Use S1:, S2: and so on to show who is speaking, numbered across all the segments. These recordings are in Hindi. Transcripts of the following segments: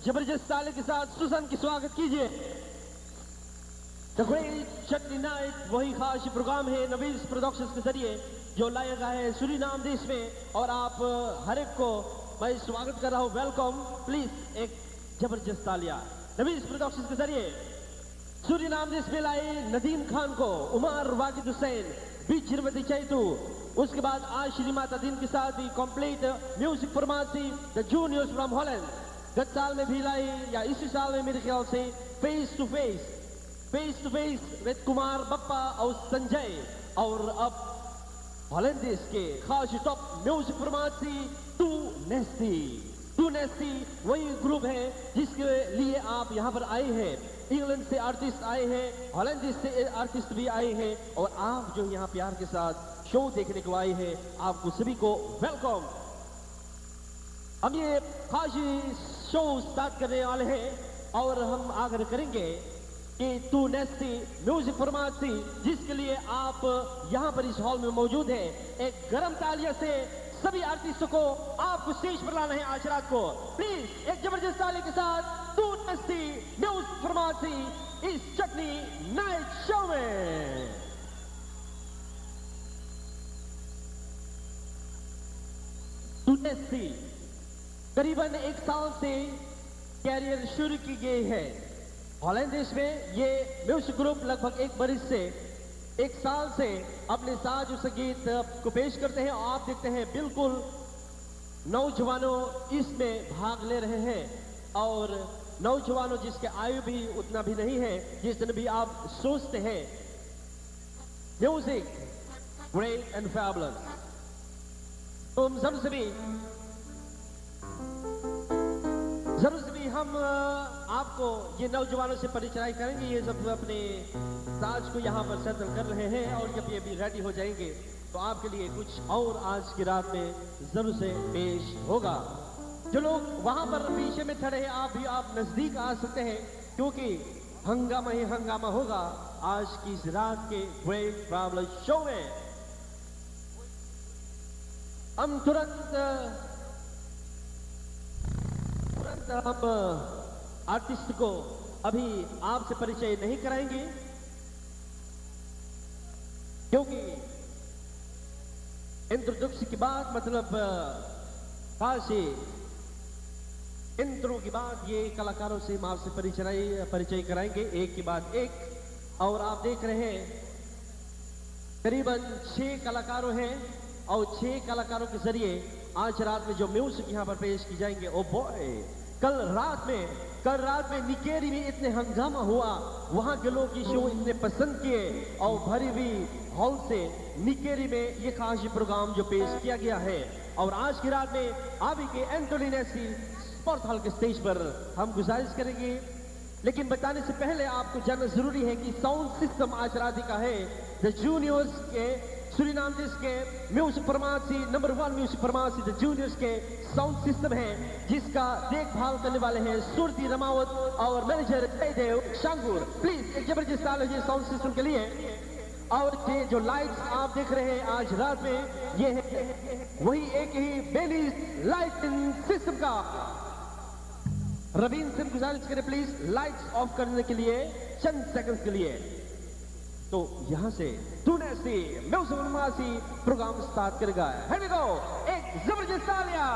S1: जबरदस्त ताली के साथ सुसन की स्वागत कीजिए। द ग्रेट चटनी नाइट वही खास प्रोग्राम है नवीज प्रोडक्शंस के जरिए जो लाया गया है सूरीनाम देश में, और आप हर एक को मैं स्वागत कर रहा हूं। वेलकम, प्लीज एक जबरदस्त तालियां। नवीज प्रोडक्शंस के जरिए सूरीनाम देश में लाए नदीम खान को, उमर वाकिद हुसैन, बीचरवती चैतू, उसके बाद आज श्री माता दिन के साथ भी complete music pharmacy the juniors from Holland. गत साल में भी लाई या इसी साल में मेरे ख्याल से face to face with Kumar Bappa और संजय, और अब हॉलैंड देश के खास top music pharmacy too nasty वही ग्रुप है जिसके लिए आप यहाँ पर आए हैं। इंग्लैंड से आर्टिस्ट आए हैं, हॉलैंड से आर्टिस्ट भी आए हैं, और आप जो यहाँ प्यार के साथ शो देखने को आए हैं, आपको सभी को वेलकम। हम ये खास शो स्टार्ट करने वाले हैं और हम आग्रह करेंगे कि टू नेस्टी म्यूजिक फॉर्मेसी जिसके लिए आप यहाँ पर इस हॉल में मौजूद है, एक गर्म तालियों से सभी आर्टिस्टों को आपको स्टेज पर लाना है आज रात को। प्लीज एक जबरदस्त ताली के साथ टू नेस्टी म्यूजिक फॉर्मेसी इस चटनी नाइट शो में। टू नेस्टी करीबन 1 साल से कैरियर शुरू की गई है हॉलैंड देश में। ये म्यूजिक ग्रुप लगभग 1 बरस से 1 साल से अपने साज और संगीत को पेश करते हैं, और आप देखते हैं बिल्कुल नौजवानों इसमें भाग ले रहे हैं, और नौजवानों जिसके आयु भी उतना भी नहीं है जितने भी आप सोचते हैं। Music great and fabulous. तो जरूर से भी हम आपको ये नौजवानों से परिचय करेंगे। ये सब अपने साज को यहाँ पर सेटल कर रहे हैं, और जब ये भी रेडी हो जाएंगे तो आपके लिए कुछ और आज की रात में जरूर से पेश होगा। जो लोग वहां पर पीछे में खड़े हैं, आप नजदीक आ सकते हैं, क्योंकि हंगामा ही हंगामा होगा आज की इस रात के ग्रेट फैबुलस शो में। हम तुरंत हम आर्टिस्ट को अभी आपसे परिचय नहीं कराएंगे, क्योंकि इंट्रोडक्शन के बाद मतलब खासी इंट्रो के बाद ये कलाकारों से हम आपसे परिचय कराएंगे एक के बाद एक। और आप देख रहे हैं करीबन 6 कलाकारों हैं, और 6 कलाकारों के जरिए आज रात में जो म्यूजिक यहाँ पर पेश की जाएंगे। ओ बॉय, कल रात में निकेरी में इतने हंगामा हुआ, वहां के लोग ये शो इतने पसंद किए, और भरी हुई हॉल से निकेरी में ये खास प्रोग्राम जो पेश किया गया है। और आज की रात में अभी के एंटोनी नेस्टी स्पोर्ट हॉल के स्टेज पर हम गुजारिश करेंगे, लेकिन बताने से पहले आपको जानना जरूरी है कि साउंड सिस्टम आज रात का है द जूनियर्स के सूरीनाम देश के music pharmacy number 1 music pharmacy the juniors के साउंड सिस्टम है, जिसका देखभाल करने वाले हैं सुरती रमावत और मैनेजर जयदेव शांगुर। प्लीज एक जबरदस्त ताली हो साउंड सिस्टम के लिए। और ये जो लाइट्स आप देख रहे हैं आज रात में, ये है वही एक ही बेलीज लाइटिंग सिस्टम का। रवीन सिंह गुजारिश करें प्लीज लाइट्स ऑफ करने के लिए चंद सेकंड्स के लिए। तो यहां से too nasty music pharmacy program start करेगा। हियर वी गो, एक जबरदस्त तालियां।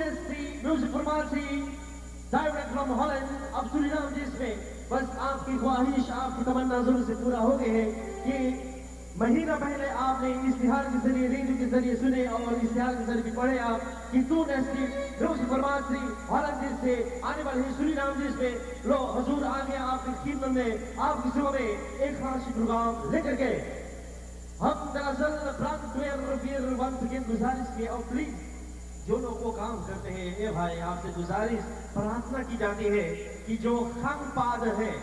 S1: Music pharmacy direct from Holland अब सूरीनाम देश में बस आपकी ख्वाहिश आपकी तमन्ना जरूर से पूरा हो गए है कि महीना पहले आपने इश्तिहार के जरिए रेडियो के जरिए सुने और इश्तिहार के जरिए भी पढ़े आप कि तू नेस्टी म्यूजिक फरमासी हॉलैंड देश से आने वाले सूरीनाम देश में लो हजूर आ गया आपकी खिदमत में आपकी सेवा में एक खास प्रोग्राम लेकर के हम दरअसल फिर वंस अगेन गुजारिश की और प्लीज जो लोग वो काम करते हैं ये भाई आपसे गुजारिश प्रार्थना की जाती है कि जो खंग पाद है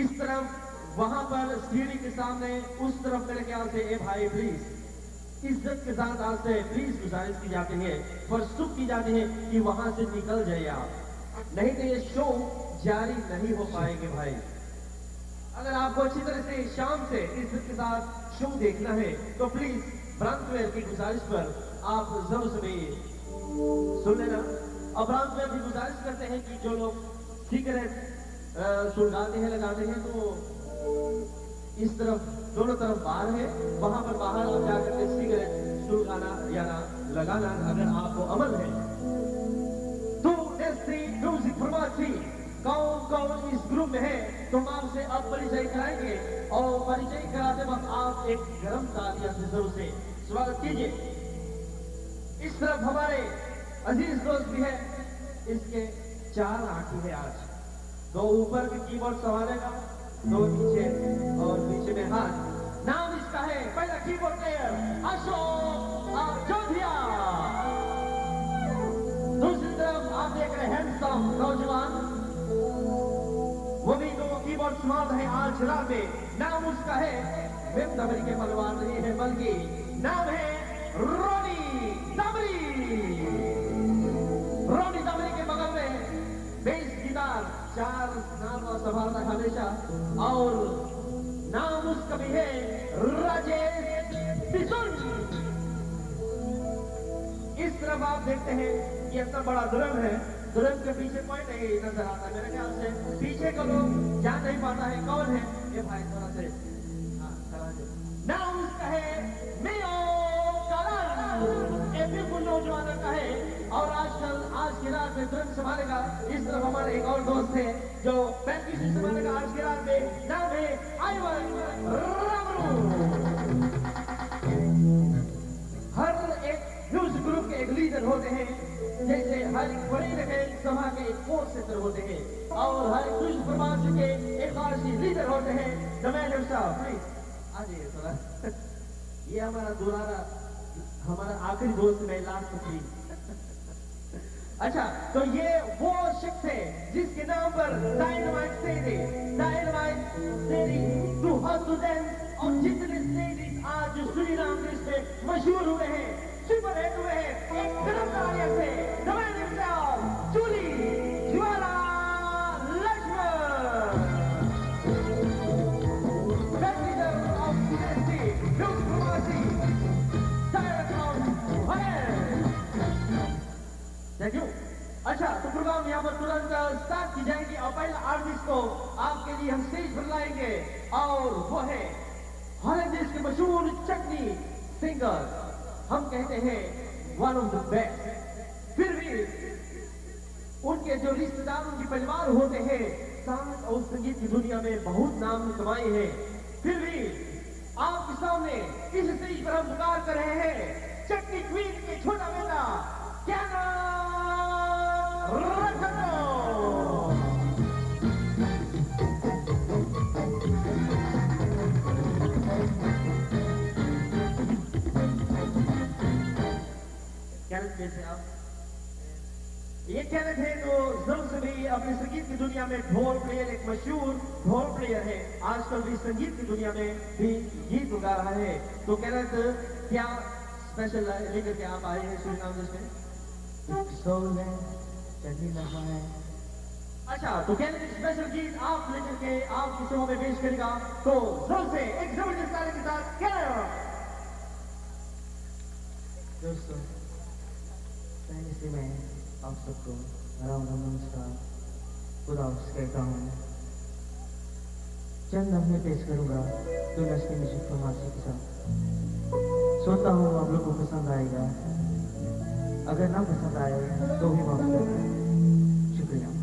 S1: इस तरफ वहां पर सीढ़ी के सामने उस तरफ मेरे ख्याल से ए भाई प्लीज इज्जत के साथ आज से प्लीज गुजारिश की जाती है फरसुख की जाती है कि वहां से निकल जाइए आप नहीं तो ये शो जारी नहीं हो पाएंगे भाई अगर आपको अच्छी तरह से शाम से इज्जत के साथ शो देखना है तो प्लीज ब्रांचवेयर की गुजारिश पर आप जरूर से भी सुन लेना और ब्रांचवेयर भी गुजारिश करते हैं कि जो लोग सिगरेट सुलगाते हैं लगाते हैं तो इस तरफ दोनों तरफ बाहर है वहां पर बाहर आप जाकर के सिगरेट सुलगाना या लगाना अगर आपको अमल है तो म्यूजिक फरमासी कौन इस ग्रुप में है तो हम आपसे अब परिचय कराएंगे और परिचय कराते वक्त आप एक गर्म तालियां से जरूर से स्वागत कीजिए इस तरफ हमारे अजीज दोस्त भी है इसके 4 आंखें हैं आज 2 ऊपर के कीबोर्ड संभालेगा 2 नीचे और पीछे में हाथ नाम इसका है पहला कीबोर्ड प्लेयर अशोक जोधिया दूसरी तरफ आप देख रहे हैं हैंडसम नौजवान वो भी 2 कीबोर्ड संभाल रहे आज रात में नाम उसका है दमरी के पलवार नहीं है बल्कि नाम है रोनी दमरी के बगल में बेस गिटार 4 नाम संभालता हमेशा और नाम उसका भी है राजेश बिसुन इस तरफ आप देखते हैं ये इतना बड़ा ड्रम है ड्रम के पीछे कोई नहीं नजर आता मेरे ख्याल से पीछे का लोग जान नहीं पाता है कौन है ये भाई थोड़ा से नाम उसका है मियो कलन बिल्कुल नौजवान का है और आजकल आज की रात में ड्रम संभालेगा इस तरफ हमारे एक और दोस्त है जो 35 संभालेगा आज की रात में नाम है आइवन रामरू हर एक म्यूजिक ग्रुप के एक लीडर होते हैं जैसे हर एक बड़ी रहे सभा के एक कोर्स सेंटर होते हैं और हर एक म्यूजिक प्रमाण के एक खासी लीडर होते हैं द मैन हिमसेल्फ प्लीज आ जाइए थोड़ा ये हमारा आखिरी दोस्त में लास्ट प्लीज अच्छा तो ये वो शख्स है जिसके नाम पर dynamite steady to hot dance और जितने स्टेडीज आज सूरीनाम देश में मशहूर हुए हैं सुपर हिट हुए हैं एक फिल्म तालियां से the man himself Julie Jwala Lakshman president of CST music फरमासी थैंक यू अच्छा तो प्रोग्राम यहाँ पर तुरंत स्टार्ट की जाएगी और पहला आर्टिस्ट को आपके लिए हम स्टेज पर लाएंगे और वो है हॉलैंड देश के मशहूर चटनी सिंगर हम कहते हैं वन ऑफ द बेस्ट फिर भी उनके जो रिश्तेदार उनके परिवार होते हैं संगीत और संगीत की दुनिया में बहुत नाम कमाए हैं फिर भी आपके सामने इस स्टेज पर हम पुकार कर रहे हैं चटनी क्वीन के छोटा बेटा क्या कैरेट आप ये कैरेट है जो जरूर से भी अपने संगीत की दुनिया में ढोल प्लेयर एक मशहूर ढोल प्लेयर है आजकल भी संगीत की दुनिया में भी गीत गा रहा है तो कैरेट क्या स्पेशल लेकर के आप आए हैं सूरीनाम देश में अच्छा तो कैरेट स्पेशल गीत आप लेकर के आपकी सेवा में पेश करेगा तो जोर से एक जबरदस्त ताली के साथ कैरेट
S2: दोस्तों पहले से मैं आप सबको राम नमस्कार खुदा कहता हूँ चंद नगमे पेश करूंगा तो नस्ती म्यूजिक फरमासी के साथ सोचता हूँ आप लोग को पसंद आएगा अगर ना पसंद आए तो भी माफ करना। शुक्रिया।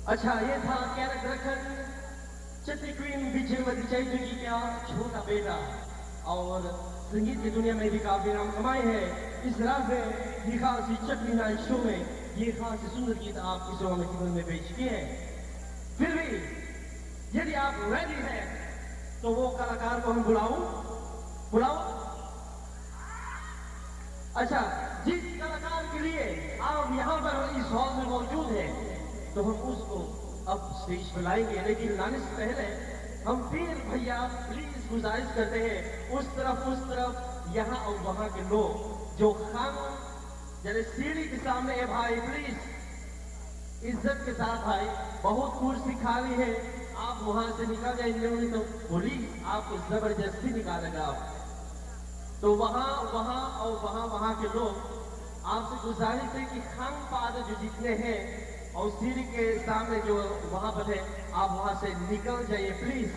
S1: अच्छा, ये था कैरेक्टर रखन चिट्टी क्वीन विजयवती चैत्री जी का छोटा बेटा और संगीत की दुनिया में भी काफी नाम कमाए हैं। इस रात में ये खास चटनी नाइट शो में ये खास सुंदर गीत आप इस शो में पेश किए हैं। फिर भी यदि आप रेडी हैं तो वो कलाकार को हम बुलाऊं? अच्छा, जिस कलाकार के लिए आप यहाँ पर इस हॉल में मौजूद हैं तो हम उसको अब स्टेज पर लाएंगे, लेकिन लाने से पहले हम फिर भैया प्लीज गुजारिश करते हैं उस तरफ यहाँ और वहां के लोग जो खान जैसे सीढ़ी के सामने है भाई, प्लीज इज्जत के साथ भाई, बहुत कुर्सी खाली है, आप वहां से निकल जाएंगे तो पुलिस आपको जबरदस्ती निकालेगा। तो वहां के लोग आपसे गुजारिश है कि खान पाद जो जितने हैं और सीढ़ी के सामने जो वहां पर है आप वहां से निकल जाइए प्लीज,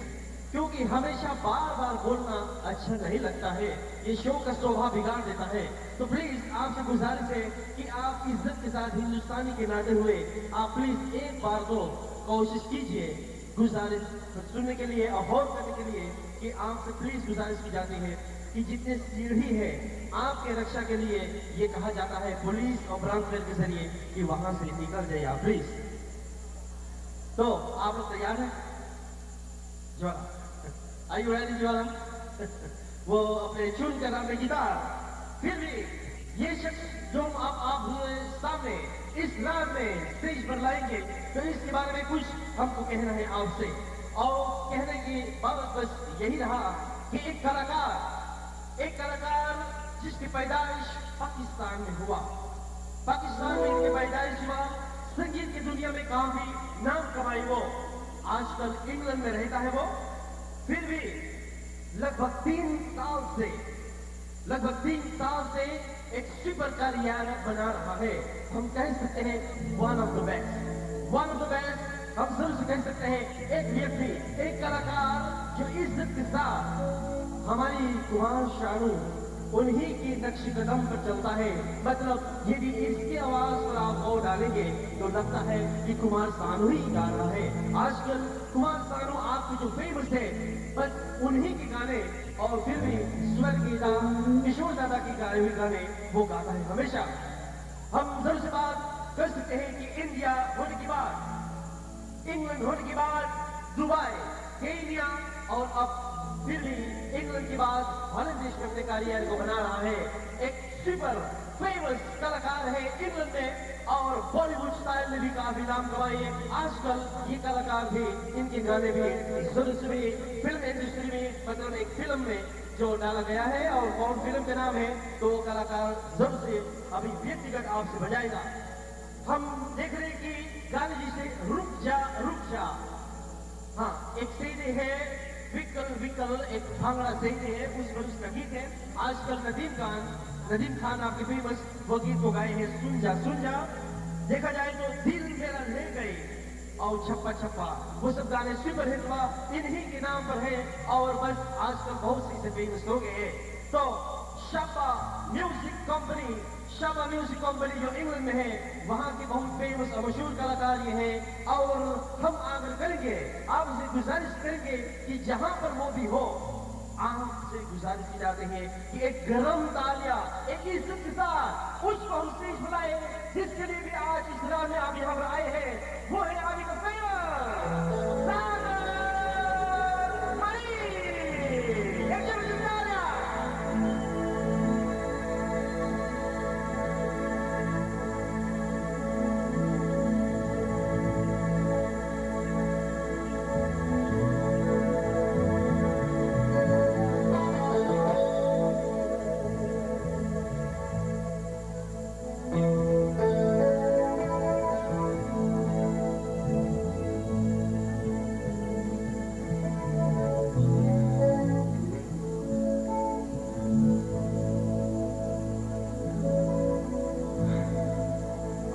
S1: क्योंकि हमेशा बार बोलना अच्छा नहीं लगता है, ये शो का शोभा बिगाड़ देता है। तो प्लीज आपसे गुजारिश है कि आप इज्जत के साथ हिंदुस्तानी के नाते हुए आप प्लीज एक बार तो कोशिश कीजिए, गुजारिश सुनने के लिए और होल्ड करने के लिए कि आपसे प्लीज गुजारिश की जाती है कि जितने सीढ़ी है आपके रक्षा के लिए ये कहा जाता है पुलिस और ब्रांचमेन के जरिए कि वहां से निकल जाइए आप प्लीज। तो आप लोग तैयार हैं? ज्वाला, आर यू रेडी ज्वाला? वो अपने चुन कर अपने गिटार, फिर भी ये शख्स जो आप सामने इस रात में स्टेज पर लाएंगे तो इसके बारे में कुछ हमको कहना है आपसे, और कहने की बात बस यही रहा कि एक कलाकार जिसकी पैदाइश पाकिस्तान में हुआ, पाकिस्तान में इनकी पैदाइश हुआ, संगीत की दुनिया में काफी नाम कमाई, वो आजकल इंग्लैंड में रहता है वो, फिर भी लगभग 3 साल से एक सुपर करियर बना रहा है। हम कह सकते हैं वन ऑफ द बेस्ट, हम सबसे कह सकते हैं एक व्यक्ति, एक कलाकार जो इज्जत के साथ हमारी कुमार शानू उन्हीं की नक्श कदम पर चलता है। मतलब यदि इसकी आवाज पर आप और डालेंगे तो लगता है कि कुमार सानू ही गा रहा है। आजकल कुमार सानू आपके जो फेमस है बस उन्हीं के गाने, और फिर भी स्वर गीता किशोर दादा की गाए हुए गाने वो गाता है हमेशा। हम जरूर से बात कर सकते हैं कि इंडिया होने के बाद, इंग्लैंड होने के बाद दुबई, केन्या और अब फिर भी इंग्लैंड के बाद हॉलैंड देश में अपने करियर को बना रहा है। एक सुपर फेमस कलाकार है इंग्लैंड में और बॉलीवुड स्टाइल में भी काफी नाम कमाई है। आजकल ये कलाकार भी, इनके गाने भी फिल्म इंडस्ट्री में, मतलब एक फिल्म में जो डाला गया है, और कौन फिल्म का नाम है तो वो कलाकार जरूर से अभी व्यक्तिगत आपसे बजाएगा। हम देख रहे हैं कि गाने जिसे रुक जा, हाँ एक सीधे है विकल एक भांगड़ा सही है, उसका गीत है। आजकल नदीम खान आपके फेमस वो गीत को गाए हैं सुन जा। देखा जाए तो दिल मेरा ले गई और छप्पा वो सब गाने सुपर हिट हुआ, इन्हीं के नाम पर है, और बस आजकल बहुत सी से फेमस हो गए हैं। तो शाबा म्यूजिक कंपनी जो इंग्लैंड में है, वहां के बहुत फेमस और मशहूर कलाकार ये हैं, और हम आगे करेंगे, आपसे गुजारिश करेंगे कि जहां पर वो भी हो, आपसे गुजारिश की जाती है कि एक गरम तालियां, एक इज्जत के साथ उसको हम स्टेज बुलाए, जिसके लिए भी आज इस रात में आप यहाँ पर आए हैं, वो है आगे का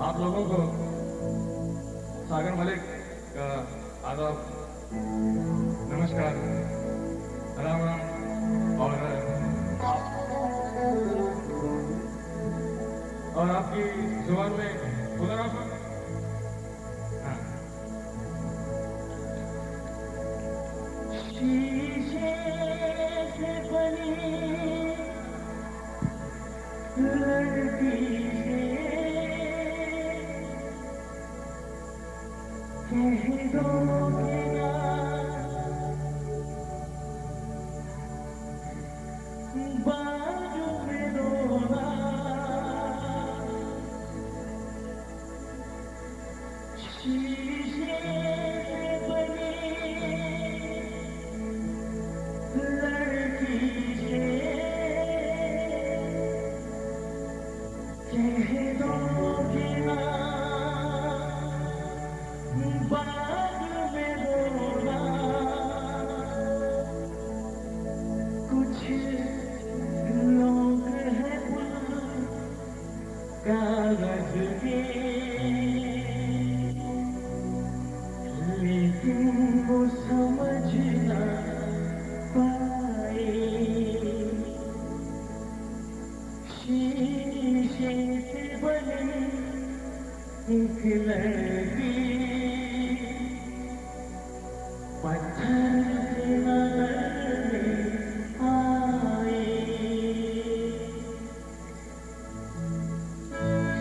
S2: आप लोगों को सागर मलिक का आदाब, नमस्कार, राम और आपकी जुबान में खुदा
S3: शीशे से बनी लड़की से कह दोगे ना बाजू में रोना शीशे से बनी लड़की से कह दोगे ना बाद में रोना कुछ लोग हैं कागज के लेकिन वो समझ ना पाए शीशे से बनी एक लड़की पत्थर के नगर में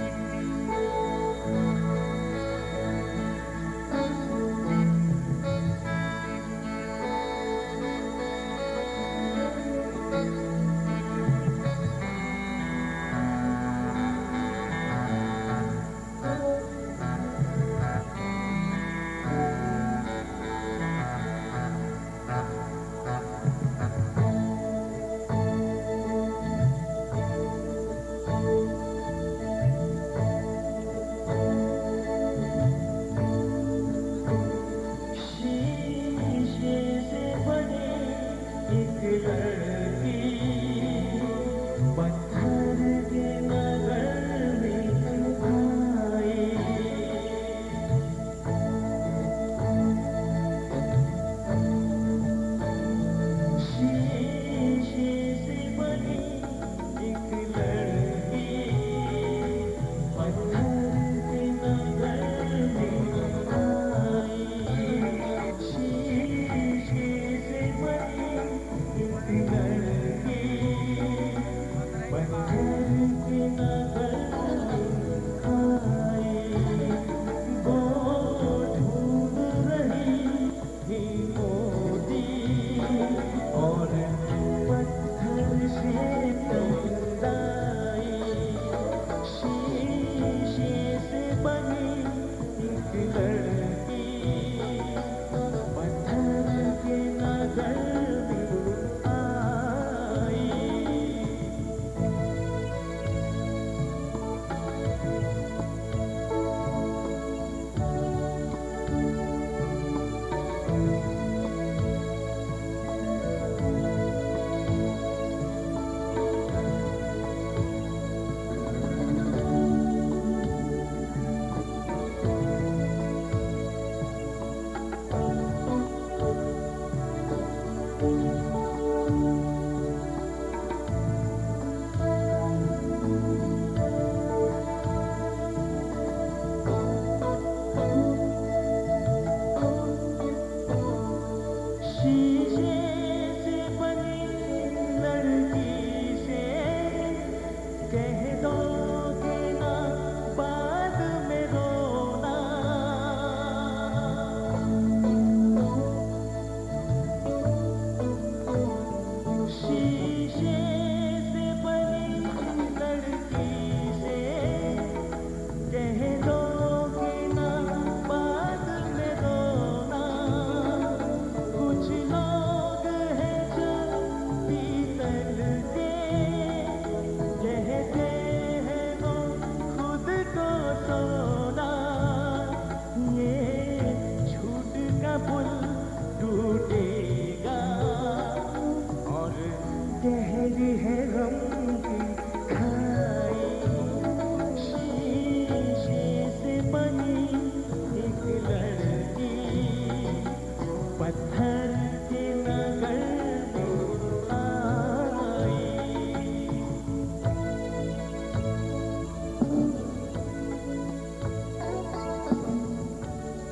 S3: आई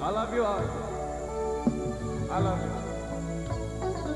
S4: I love you all. I love you.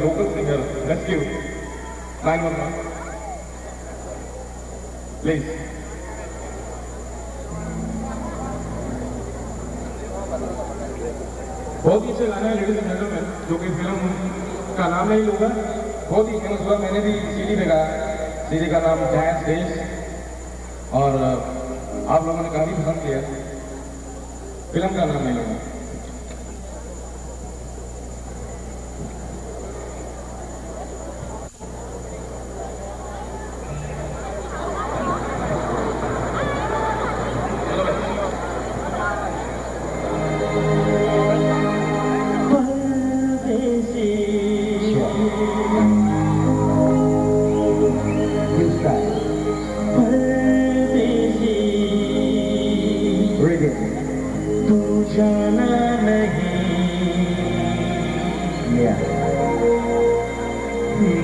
S4: local singer, rescue. 911. Please. बहुत ही अच्छा गाना है लेडीज एंड जेंटलमैन, जो कि फिल्म का नाम नहीं लूँगा, बहुत ही फेमस हुआ। मैंने भी सीडी में गाया, सीडी का नाम जैज़ डेज, और आप लोगों ने काफ़ी पसंद किया। फिल्म का नाम नहीं लूँगा।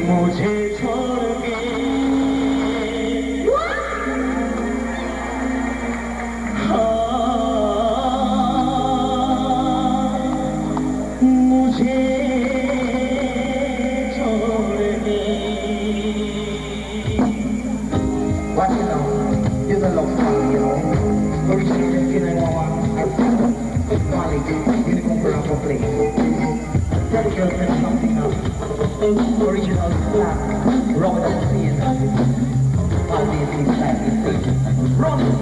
S3: मुझे छोड़ के मुझे छोड़ के
S2: But you know, there's a lot of fun, you know. Originally, you know, it's funny, you know, for our place. Tell yourself something else. Original slap, Robert O'Brien. All these things like this. Robert!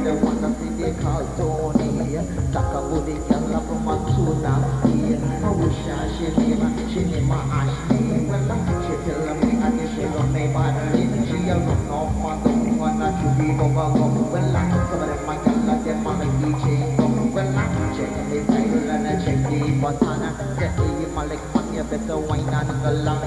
S2: the one that they call Tony. Takabudi Yalla from Matsuna. I wish she name my Ashley. Well, she tell me I guess she don't make my name. She a run off my dog, one that you be over. Well, I cover my Yalla, get my DJ. Well, I check the title and I check the button. Get the Malik money, better wine and the lung.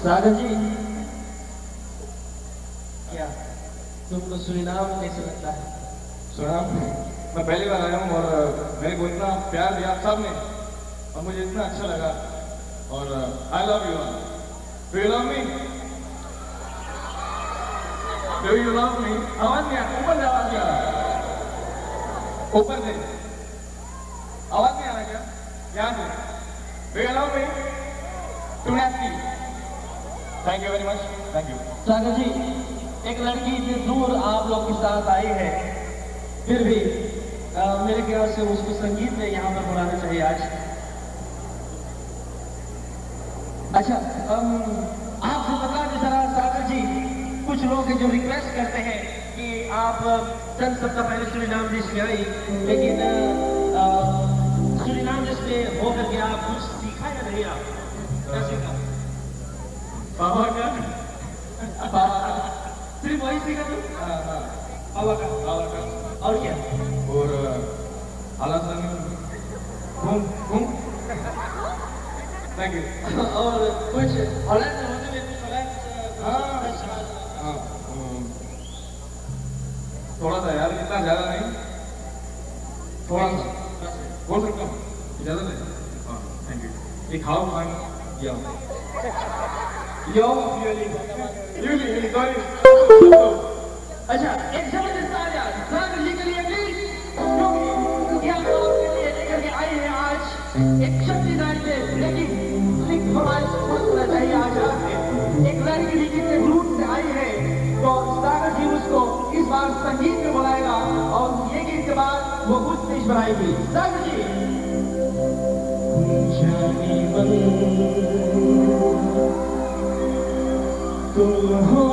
S1: सागर जी, क्या तुमको सुरीनाम कैसे लगता है?
S4: सुरीनाम मैं पहली बार आया हूँ और मेरे को इतना प्यार दिया आप सबने और मुझे इतना अच्छा लगा और I love you all. Do you love me? Do you love मी? आवाज नहीं आ, ऊपर से आवाज नहीं आ रहा, ऊपर से आवाज नहीं आ रहा क्या? यहाँ से do you love me? Too happy. Thank you very much, thank you.
S1: Sagar ji, एक लड़की इतनी दूर आप लोग के साथ आई है, फिर भी मेरे ख्याल से उसको संगीत में यहाँ पर बुलाना चाहिए आज। अच्छा, आपसे बता दें जरा सागर जी, कुछ लोग हैं जो रिक्वेस्ट करते हैं कि आप चंद सप्ताह पहले सुरीनाम देश में आई, लेकिन सुरीनाम देश में होकर के आप कुछ सीखा या नहीं? आप क्या सीखा? बाबा का सिर्फ वही सीखा तुम? बाबा का और क्या?
S4: और आलासन घूम थैंक यू।
S1: और कुछ हॉलैंड में होते हुए कुछ हॉलैंड
S4: थोड़ा सा यार, इतना ज्यादा नहीं, थोड़ा सा बोल सकता हूँ, ज्यादा नहीं। हाँ थैंक यू। एक हाउ फाइन या
S1: यो
S4: यूली सॉरी।
S1: अच्छा, एक जबरदस्त आया सागर जी के लिए प्लीज, क्योंकि ये आपके लिए लेकर के आए हैं आज एक शक्ति नाइट है, लेकिन हमारे स्कूल होना चाहिए आज आपके। एक लड़की भी कितने दूर से आई है, तो सागर जी उसको इस बार संगीत में बुलाएगा और ये गीत के बाद वो खुद पेश बनाएगी। सागर जी तुम हो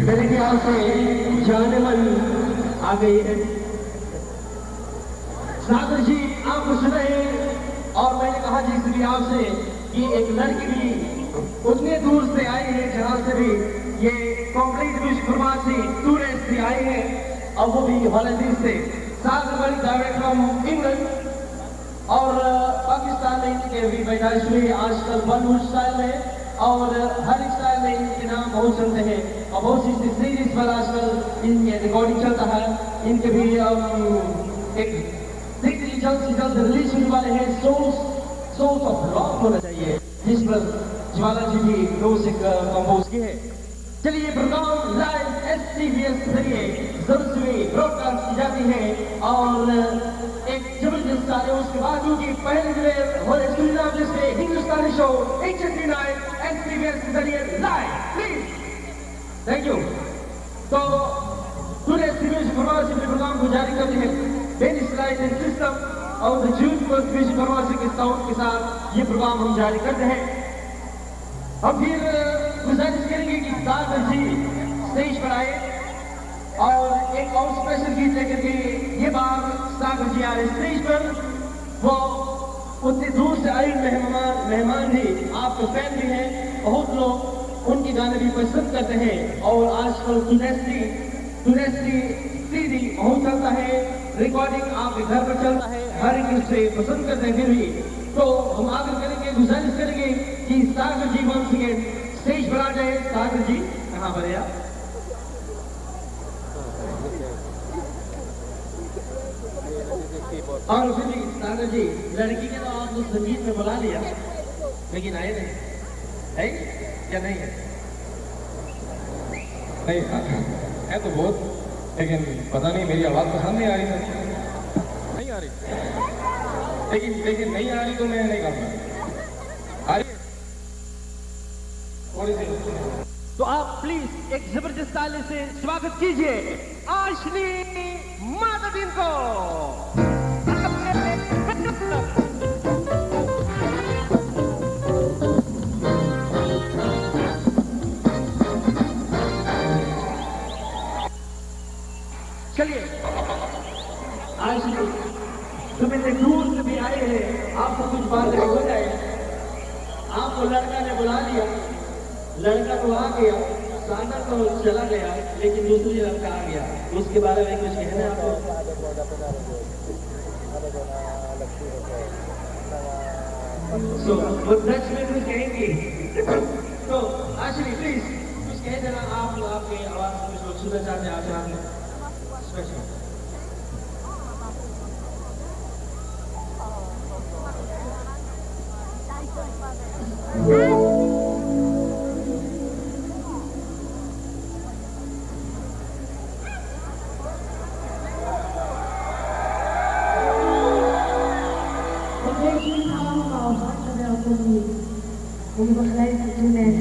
S1: मेरे ख्याल से जाने मन आ गई है। सागर जी आप सुन रहे हैं और मैंने कहा जिस भी आपसे कि एक लड़की भी उतने दूर से आई है जहां से भी ये कंप्लीट म्यूजिक फॉर्मेट से टूरिस्ट भी आए हैं और वो भी हॉलैंड से। सागर वाली डायरेक्ट फ्रॉम इंग्लैंड और पाकिस्तान में इनके भी पैदाइश हुई आजकल बॉलीवुड स्टाइल में और हर स्टाइल में इनके नाम बहुत चलते हैं और बहुत सी सीरीज पर आजकल इनके रिकॉर्डिंग चलता है। इनके भी एक जल्द से जल्द रिलीज होने वाले हैं सोल्स ऑफ रॉक होना चाहिए जिस पर ज्वाला जी भी म्यूजिक कंपोज किए हैं। चलिए प्रोग्राम लाइव STVS के जरिए जरूर से ब्रॉडकास्ट की जाती है और एक जबरदस्त कार्य उसके बाद क्योंकि पहले दिन हमारे सुरीनाम जैसे हिंदुस्तानी शो HT9 STVS के जरिए लाइव प्लीज थैंक यू। तो टुडे म्यूजिक फॉर्मेट से प्रोग्राम को जारी करते हैं बेनिस लाइट सिस्टम और the June first music format के साउंड के साथ ये प्रोग्राम हम जारी करते हैं। अब फिर गुजारिश करेंगे कि सागर जी स्टेज पर आए और एक और स्पेशल गीत लेकर के ये बार सागर जी आ रहे स्टेज पर। वो उतने दूर से आए मेहमान भी आपके फैन भी हैं, बहुत लोग उनके गाने भी पसंद करते हैं और आजकल टूरिस्टी सीडी बहुत चलता है, रिकॉर्डिंग आपके घर पर चलता है, हर एक से पसंद करते हैं। फिर भी तो हम आगे करेंगे गुजारिश करेंगे कि सागर जी वंस अगेन स्टेज पर आ जाए। सागर जी कहाँ पर है आप? और फिर भी सागर जी लड़की के तो आपने संगीत में बुला लिया लेकिन आए नहीं है या नहीं है?
S4: नहीं है तो बहुत, लेकिन पता नहीं मेरी आवाज पसंद नहीं आ रही सर, नहीं आ रही, लेकिन नहीं आ रही तो मैं नहीं करूँगा। आ रही थोड़ी सी
S1: तो आप प्लीज एक जबरदस्त ताली से स्वागत कीजिए आशनी माधवीन को। चलिए आशनी तुम इतने दूर से भी आए हैं, आपको कुछ बातें हो जाए। आपको लड़का ने बुला लिया, लड़का तो आ गया, सागर तो चला गया लेकिन दूसरी लड़का आ गया, उसके बारे में कुछ कहना है आपको? वो डच में कुछ कहेंगे तो आशनी प्लीज कुछ कह देना। आप आपके आवाज में कुछ सुनना चाहते हैं आप special?
S5: Om begeleid te doen en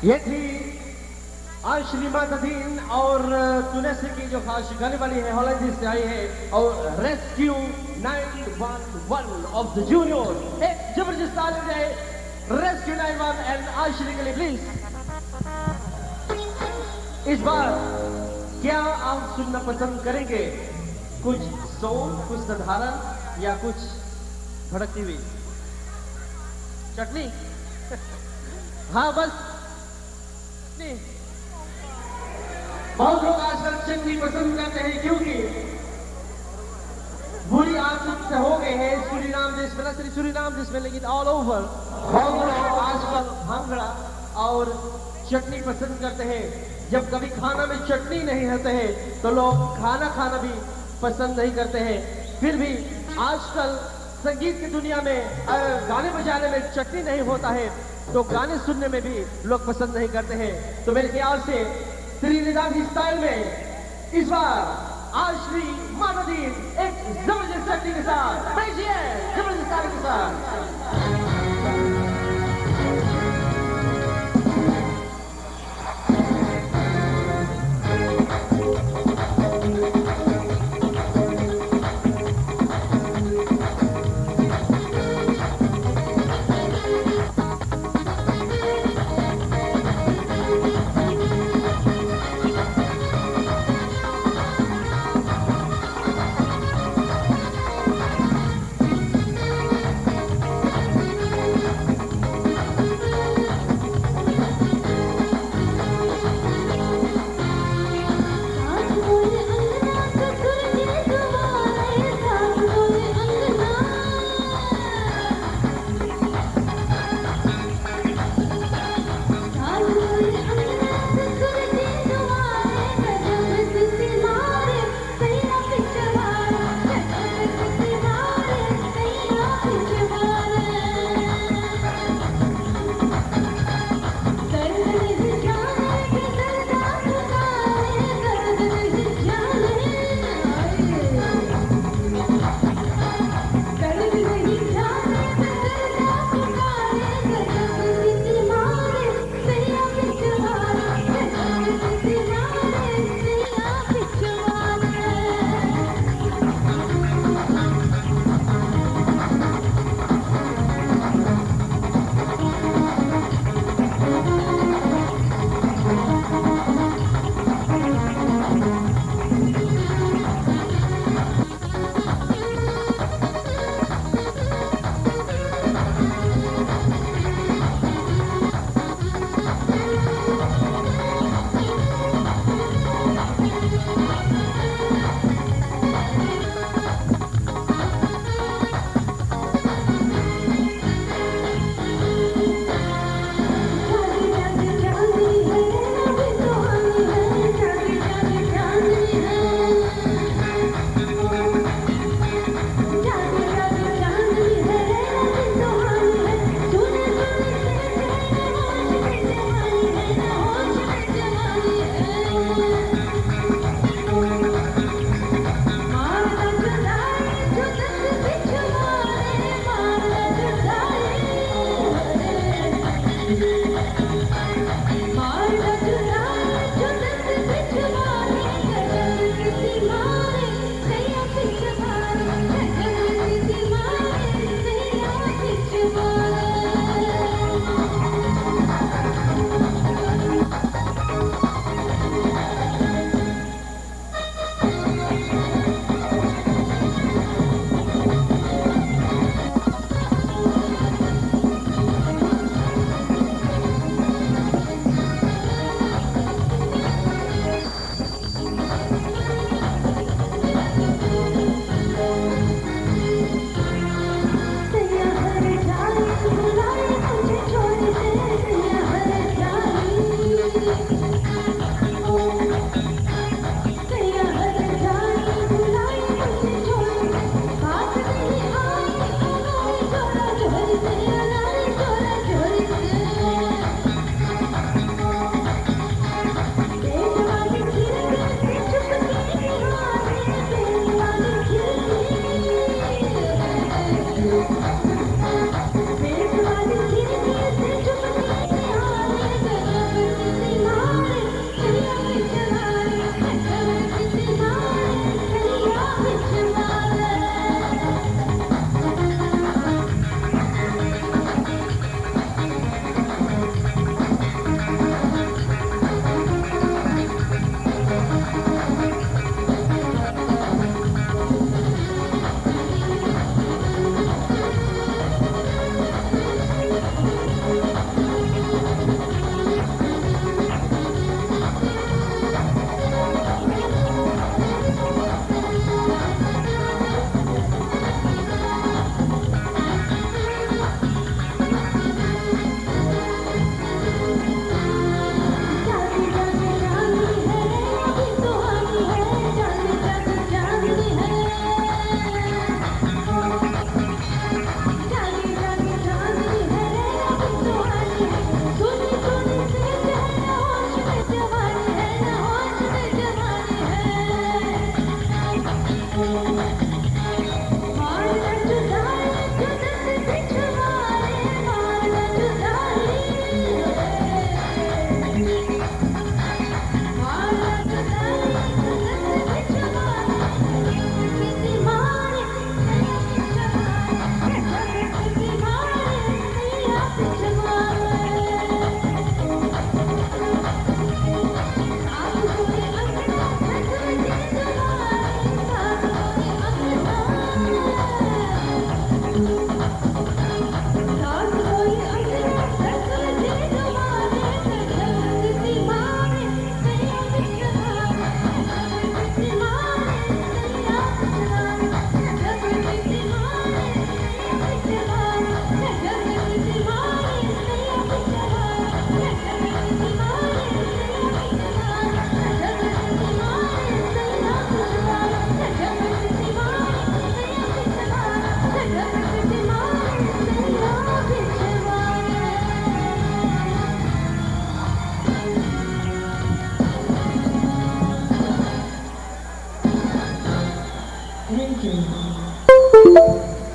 S1: ये थी आश्री मातदीन और तुनिसिया की जो खास गाने वाली है हॉलैंड से आई है और रेस्क्यू 911 ऑफ द जूनियर। एक जबरदस्त ताली है रेस्क्यू 911 एंड आश्री के लिए प्लीज। इस बार क्या आप सुनना पसंद करेंगे? कुछ सॉन्ग, कुछ साधारण या कुछ भड़कती हुई चटनी? हाँ बस नहीं। बहुत लोग आजकल चटनी पसंद करते हैं क्योंकि बुरी आदत से हो गए हैं सूरीनाम देश में, सिर्फ सूरीनाम देश में लेकिन ऑल ओवर बहुत लोग आजकल भांगड़ा और चटनी पसंद करते हैं। जब कभी खाना में चटनी नहीं होते हैं तो लोग खाना भी पसंद नहीं करते हैं। फिर भी आजकल संगीत की दुनिया में गाने बजाने में चटनी नहीं होता है तो गाने सुनने में भी लोग पसंद नहीं करते हैं। तो मेरे ख्याल से त्रिनिदाद स्टाइल में इस बार आश्री मातदीन एक जबरदस्त चटनी के साथ जबरदस्त ताली के साथ।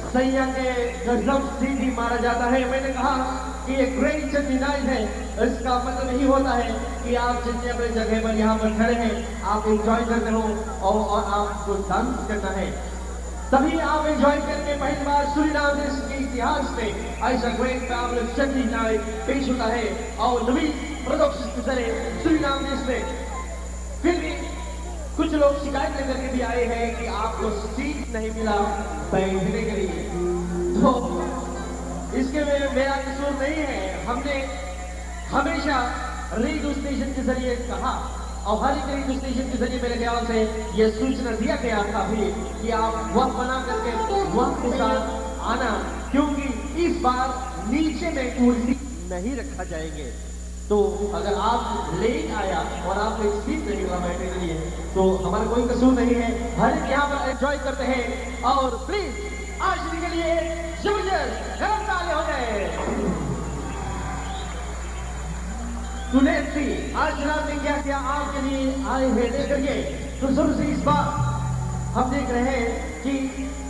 S1: सैया के गजब सीधी मारा जाता है। मैंने कहा कि एक ग्रेट चटनी नाइट है, इसका मतलब यही होता है कि आप जितने अपने जगह पर यहाँ पर खड़े हैं आप एंजॉय करते हो और आपको डांस करना है, तभी आप एंजॉय करके पहली बार सूरीनाम देश के इतिहास में ऐसा ग्रेट फैबुलस चटनी नाइट पेश होता है। और नवीन प्रोडक्शंस के जरिए सूरीनाम देश में फिर भी कुछ लोग शिकायत लेकर के भी आए हैं कि आपको सीट नहीं मिला बैठने के लिए, तो इसके में मेरा कसूर नहीं है। हमने हमेशा रेडियो स्टेशन के जरिए कहा और हर एक रेडियो स्टेशन के जरिए मेरे ख्याल से यह सूचना दिया गया था भी कि आप वक्त बना करके वक्त के साथ आना, क्योंकि इस बार नीचे में कुर्सी नहीं रखा जाएंगे। तो अगर आप लेट आया और आप एक सीट नहीं मिला बैठने के लिए तो हमारा कोई कसूर नहीं है। हर एक यहाँ पर एंजॉय करते हैं और प्लीज आज के लिए जबरदस्त गरम ताली हो जाए। आज जनाब ने क्या किया आपके लिए आए हुए लेकर के, तो जरूर से इस बार हम देख रहे हैं कि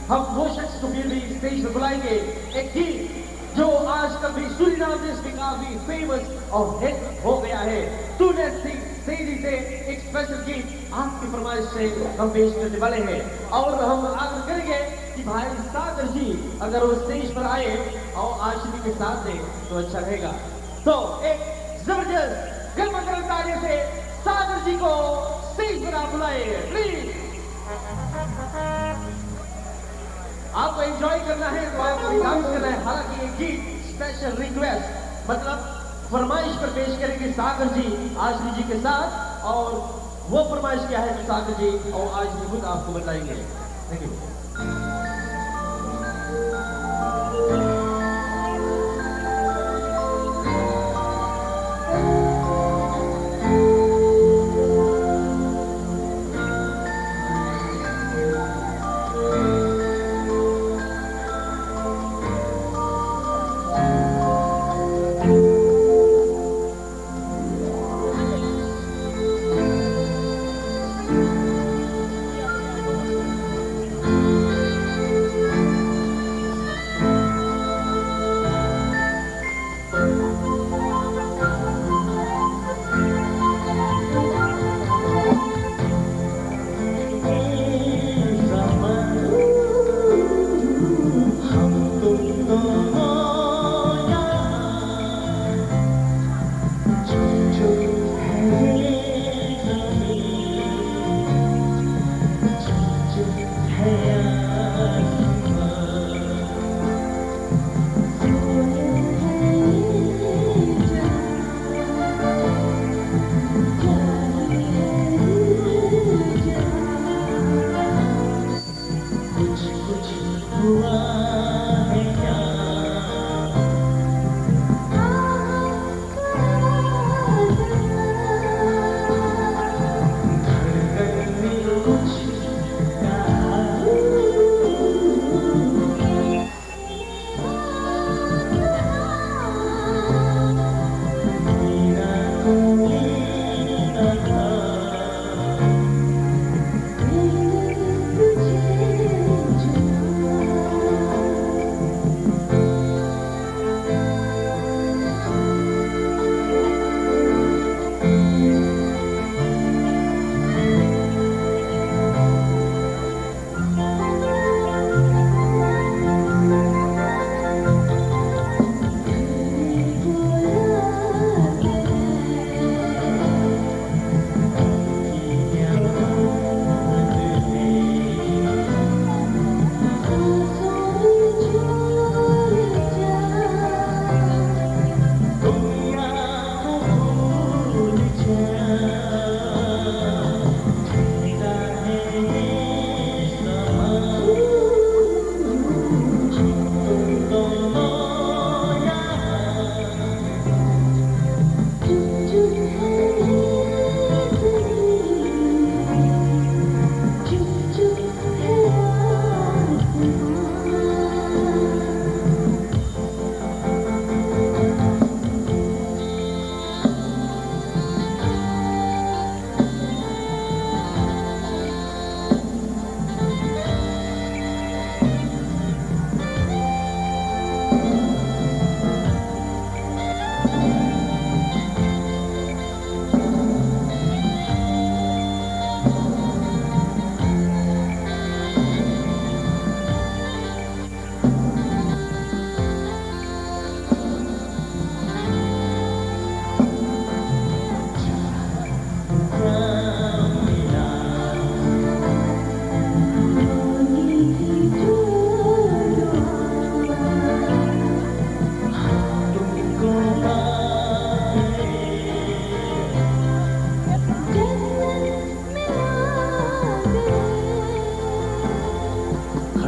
S1: हम वो शख्स को फिर भी स्टेज पर बुलाएंगे, एक गीत जो आज कल भी सूरीनाम देश में काफी फेमस और हिट हो गया है। टूनेट सिंह सीधी से एक स्पेशल गीत आपकी फरमाइश से हम पेश करने वाले हैं और हम आग्रह करेंगे कि भाई सागर जी अगर वो स्टेज पर आए और आशिकी के साथ दे तो अच्छा रहेगा। तो एक जबरदस्त गर्म तालियों से सागर जी को स्टेज पर आप बुलाए प्लीज। आपको एंजॉय करना है तो आपको डांस करना है। हालांकि ये गीत स्पेशल रिक्वेस्ट मतलब फरमाइश पर पेश करेंगे सागर जी आशरी जी के साथ, और वो फरमाइश क्या है तो सागर जी और आशरी खुद आपको बताएंगे। Thank you.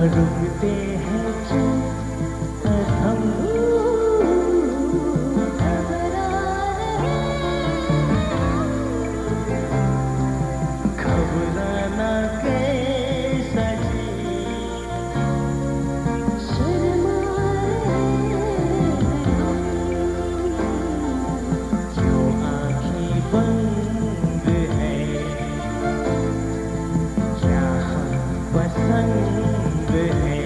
S3: रुकते हैं हम घबराना कैसा जी जो आँखें बंद है क्या हम पसंद है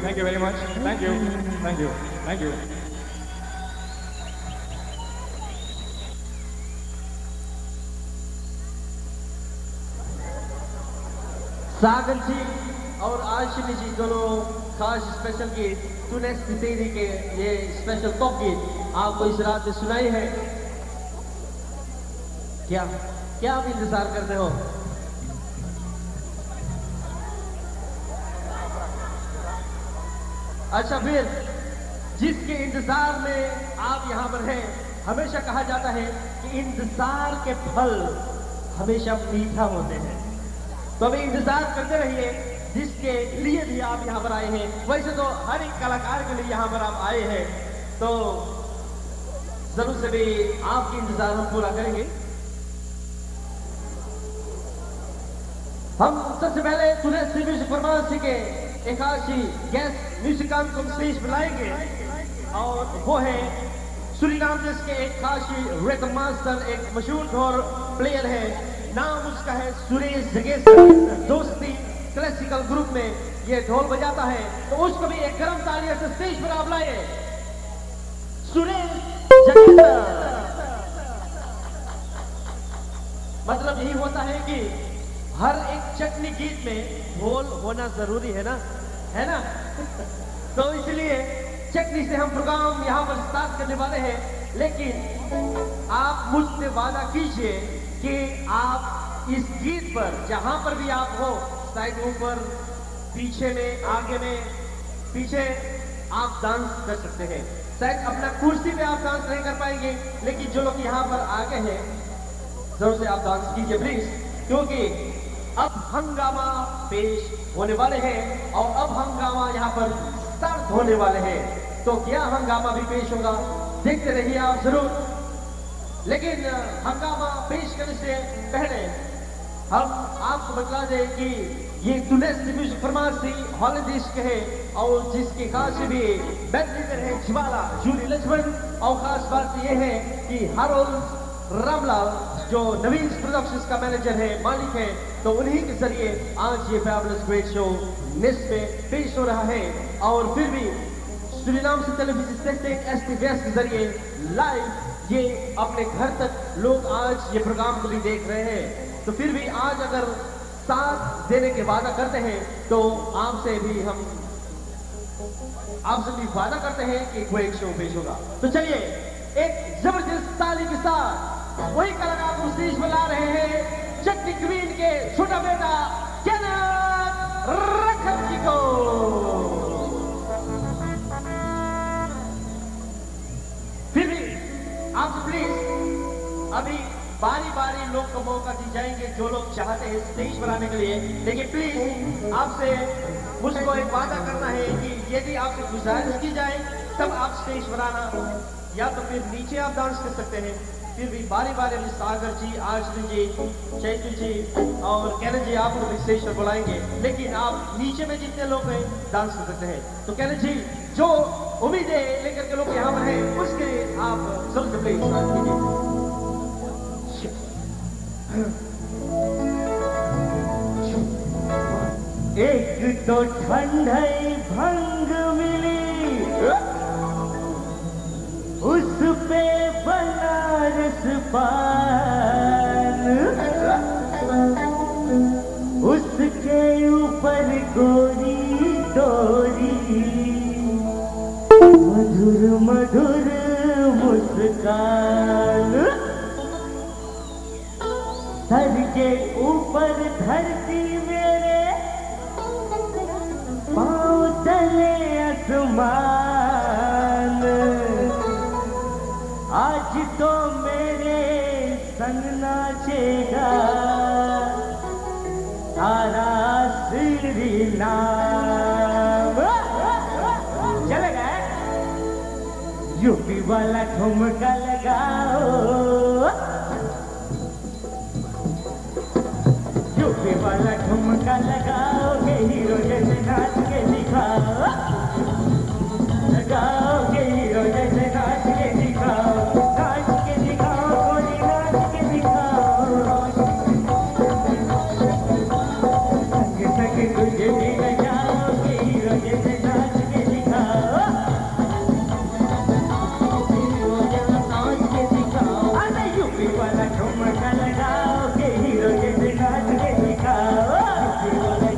S4: Thank you very much. Thank you. Thank you. Thank you.
S1: सागर जी और आशिनी जी दोनों खास स्पेशल गीत तूने तेरी के ये स्पेशल टॉप गीत आपको इस रात में सुनाई है। क्या क्या आप इंतजार करते हो? अच्छा फिर जिसके इंतजार में आप यहाँ पर हैं, हमेशा कहा जाता है कि इंतजार के फल हमेशा मीठा होते हैं। तो अभी इंतजार करते रहिए जिसके लिए भी आप यहाँ पर आए हैं। वैसे तो हर एक कलाकार के लिए यहाँ पर आप आए हैं, तो जरूर से भी आपकी इंतजार हम पूरा करेंगे। हम सबसे पहले सुरेश म्यूजिक परफॉर्मेंस के एकाशी गेस्ट म्यूजिकान को स्टेज पर लाएंगे और वो है सूरीनाम देश के एक खासी रिदम मास्टर, एक मशहूर ढोल प्लेयर है। नाम उसका है सुरेश जगेसर। दोस्ती क्लासिकल ग्रुप में ये ढोल बजाता है, तो उसको भी एक गर्म तालियों से स्टेज पर आप लाए सुरेश जगेसर। मतलब यही होता है कि हर एक चटनी गीत में ढोल होना जरूरी है ना तो इसलिए चटनी से हम प्रोग्राम यहाँ पर स्टार्ट करने वाले हैं। लेकिन आप मुझसे वादा कीजिए कि आप इस गीत पर जहां पर भी आप हो, साइड ऊपर, पीछे में, आगे में, पीछे, आप डांस कर सकते हैं। शायद अपना कुर्सी पे आप डांस नहीं कर पाएंगे, लेकिन जो लोग यहाँ पर आ गए हैं जरूर से आप डांस कीजिए प्लीज, क्योंकि अब हंगामा पेश होने वाले हैं और अब हंगामा यहाँ पर स्टार्ट होने वाले हैं। तो क्या हंगामा भी पेश होगा, देखते रहिए आप जरूर। लेकिन हंगामा पेश करने से पहले हम आपको बता दें कि ये तुलेस म्यूजिक परफॉर्मेंस हॉलीडेज के है और जिसके खास भी बैडमिंटन है ज्वाला जूली लक्ष्मण। और खास बात यह है कि हारोल्ड रामलाल जो नवीन प्रोडक्शंस का मैनेजर है, मालिक है, तो उन्हीं के जरिए आज ये फैबुलस ग्रेट शो नेक्स्ट में पेश हो रहा है। और फिर भी सूरीनाम से टेलीविजन स्टेशन STVS के जरिए लाइव ये अपने घर तक लोग आज ये प्रोग्राम को भी देख रहे हैं। तो फिर भी आज अगर साथ देने के वादा करते हैं तो आपसे भी वादा करते हैं कि कोई एक शो पेश होगा। तो चलिए एक जबरदस्त ताली के साथ वही कलाकार को स्टेज पर ला रहे हैं, चटनी क्वीन के छोटा बेटा केनथ रखम जी को। स्टेज पर आने के लिए, लेकिन प्लीज आपसे मुझको एक वादा करना है कि यदि आपसे गुजारिश की जाए तब आप स्टेज पर आना, या तो फिर नीचे आप डांस कर सकते हैं। फिर भी बारी बारी में सागर जी, आर्चन जी, चैतु जी और कैनन जी आपको भी स्टेज पर बुलाएंगे, लेकिन आप नीचे में जितने लोग हैं डांस कर सकते हैं। तो कैनन जी जो उम्मीदें लेकर के लोग यहाँ पर हैं उसके आप जल्द से प्लीज स्टार्ट कीजिए।
S3: एक तो ठंडई भंग मिली, उस पे बनारस पान, उसके ऊपर गोरी डोरी, मधुर मधुर मुस्कान, सर के ऊपर धरती मेरे, पाँव तले आसमान, आज तो मेरे संग नाचेगा सारा श्री नाम। चले गए यूपी वाला ठुमका लगाओ, यूपी वाला ठुमका लगाओ के हीरो जैसे नाच के दिखाओ, लगाओ के हीरो जैसे नाच के दिखाओ, नाच के दिखाओ कोई नाच के दिखाओ, संग संग तुझे भी लगाओ के हीरो जैसे नाच के दिखाओ, हीरो जैसा नाच के दिखाओ। अरे यूपी वाला ठुमका लगाओ के हीरो जैसे नाच के दिखाओ, यूपी वाला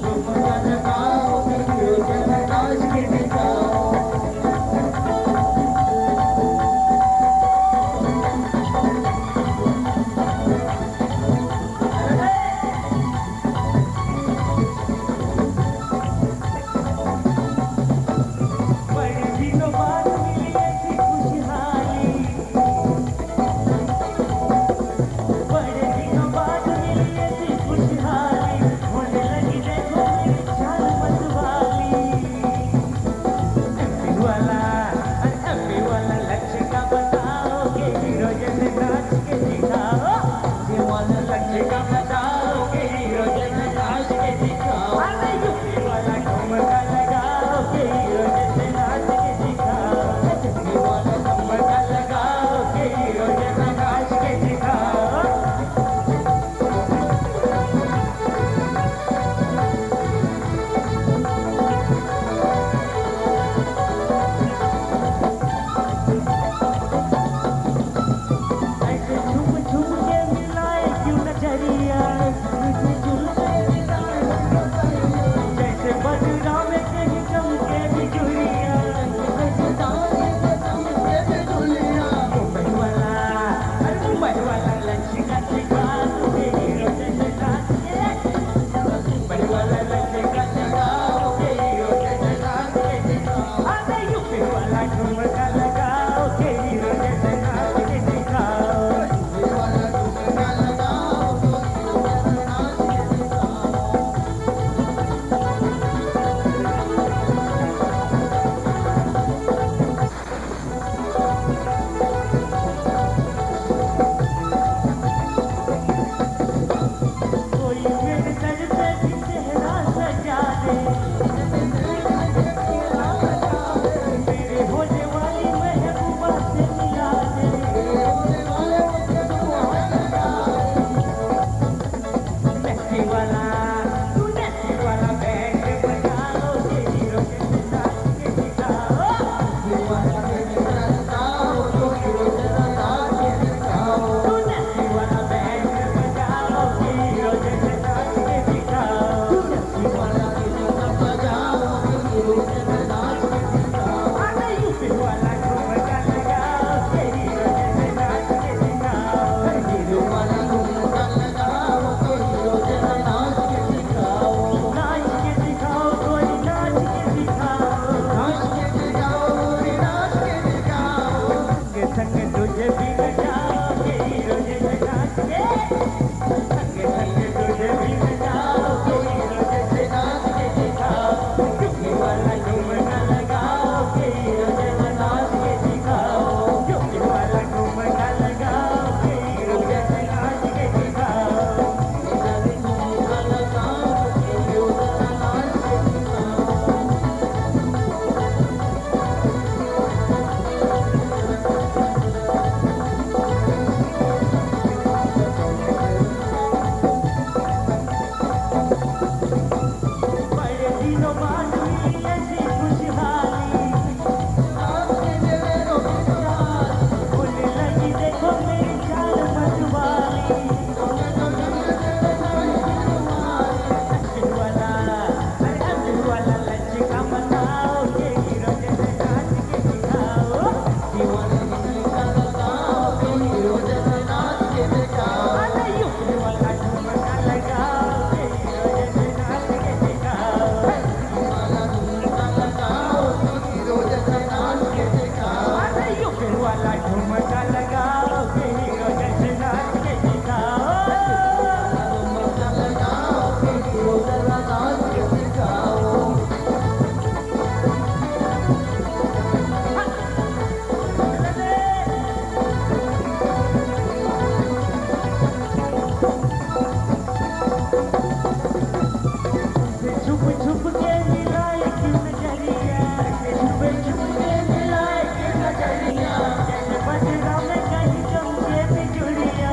S3: छुप के मिलाए क्यों नजरिया, छुप छुप के मिलाए क्यों नजरिया, जैसे बजरा में कहीं चमके बिजुलिया,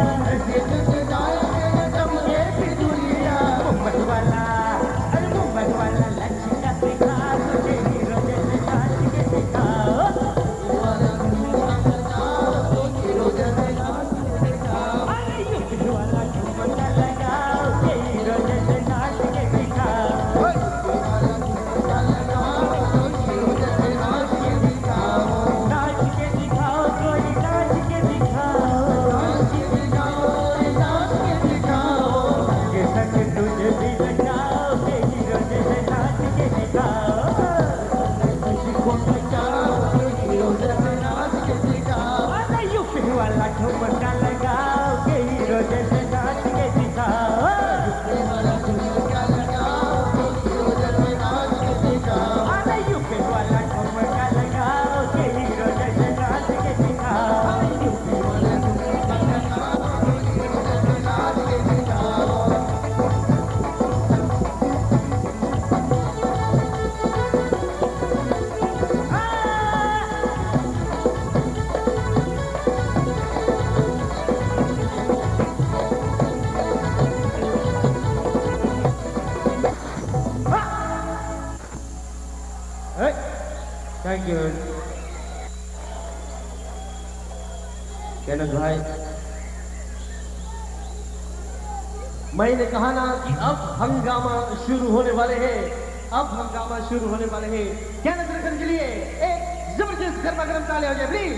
S3: चमके बिजुलिया। मुंबई वाला, अरे मुंबई वाला लचका दिखा, तुझे हीरो जैसे नाच के दिखा। अरे यूपी वाला ठुमका लगाओ, के हीरो जैसे नाच के दिखा। नाच के दिखाओ, कोई नाच के दिखाओ, ये सच तुझे भी लगाओ, के हीरो जैसे नाच के दिखाओ। अरे यूपी वाला ठुमका लगाओ, के हीरो जैसे नाच के दिखाओ। अरे यूपी वाला ठुमका लगाओ, के हीरो जैसे नाच के दिखाओ।
S1: थैंक यू कैनन भाई। मैंने कहा ना कि अब हंगामा शुरू होने वाले हैं, अब हंगामा शुरू होने वाले हैं। कैनन रखने के लिए एक जबरदस्त गर्मा गर्म ताली हो जाए प्लीज।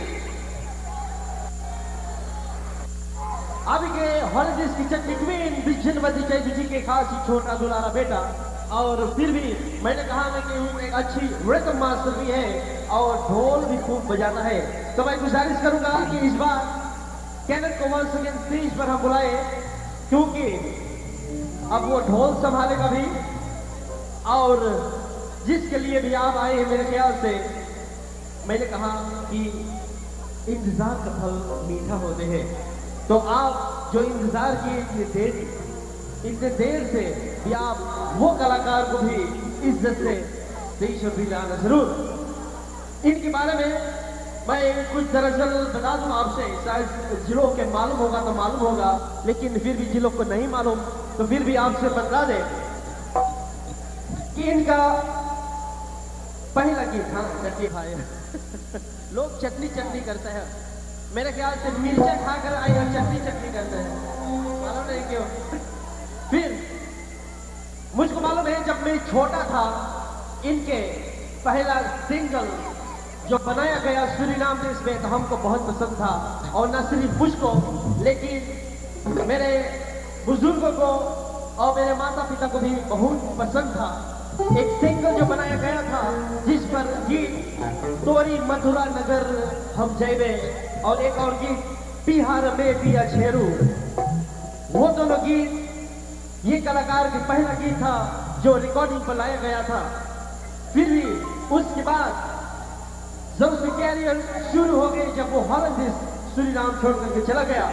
S1: अभी के हॉलीडेज की चटनी क्वीन बिजनवती चैधरी जी के खास ही छोटा दुलारा बेटा, और फिर भी मैंने कहा ना कि वो एक अच्छी रिदम मास्टर भी है और ढोल भी खूब बजाता है। तो मैं गुजारिश करूंगा कि इस बार कैनन को वंस अगेन स्टेज पर हम बुलाए, क्योंकि अब वो ढोल संभालेगा भी, और जिसके लिए भी आप आए हैं मेरे ख्याल से, मैंने कहा कि इंतजार का फल मीठा होते हैं। तो आप जो इंतजार किए इतने देर से भी आप वो कलाकार को भी इज्जत से देश और भी जाना जरूर। इनके बारे में मैं कुछ दरअसल बता दूं आपसे, शायद जिलों के मालूम होगा तो मालूम होगा, लेकिन फिर भी जिलों को नहीं मालूम तो फिर भी आपसे बता दें कि इनका पहला गीत, हाँ चटनी खाए लोग चटनी चटनी करते हैं, मेरे ख्याल से मिर्चा खाकर आए और चटनी चटनी करते हैं, मालूम नहीं क्यों। फिर मुझको मालूम है जब मैं छोटा था, इनके पहला सिंगल जो बनाया गया सूरीनाम देश में तो हमको बहुत पसंद था, और न सिर्फ मुझको लेकिन मेरे बुजुर्गों को और मेरे माता पिता को भी बहुत पसंद था। एक सिंगल जो बनाया गया था जिस पर गीत तोरी मथुरा नगर हम जैबे, और एक और गीत बिहार में पिया छेरू, वो दोनों गीत ये कलाकार का पहला गीत था जो रिकॉर्डिंग पर लाया गया था। फिर भी उसके बाद जब उसकी कैरियर शुरू हो गई, जब वो हॉलैंड देश सूरीनाम छोड़ करके चला गया,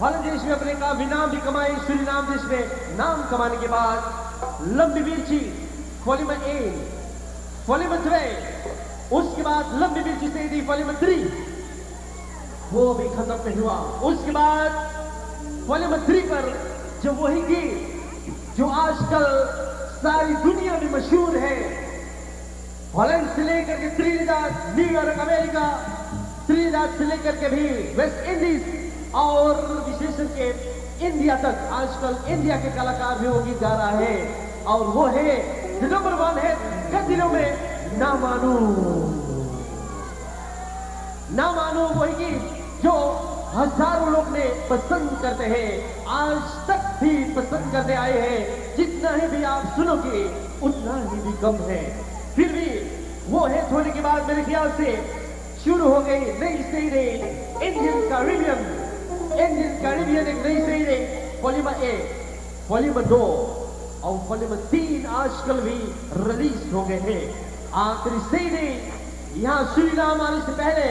S1: हॉलैंड देश में अपने काफी नाम भी कमाए, सूरीनाम देश में नाम कमाने के बाद लंबी मिर्ची वॉल्यूम 1, वॉल्यूम 3, उसके बाद लंबी मिर्ची से दी वॉल्यूम 3, वो भी खत्म नहीं हुआ। उसके बाद वॉल्यूम 3 पर जो वही गीत जो आजकल सारी दुनिया में मशहूर है, हॉलैंड से लेकर के त्रिनिदाद, न्यूयॉर्क अमेरिका, त्रिनिदाद से लेकर के भी वेस्ट इंडीज और विशेषण के इंडिया तक, आजकल इंडिया के कलाकार भी वो गीत गा रहा है, और वो है नंबर 1 है दिनों में ना मानो वही गीत जो हजारों लोग ने पसंद करते हैं, आज तक भी पसंद करते आए हैं। जितना ही भी आप सुनोगे उतना ही भी कम है। फिर भी वो है थोड़ी के बाद मेरे ख्याल से शुरू हो गई नई सीरीज इंडियन कैरिबियन एक नई सीरीज वॉल्यूम 1, वॉल्यूम 2 और वॉल्यूम 3 आजकल भी रिलीज हो गए हैं। आखिरी सीरीज यहाँ सूरीनाम आने से पहले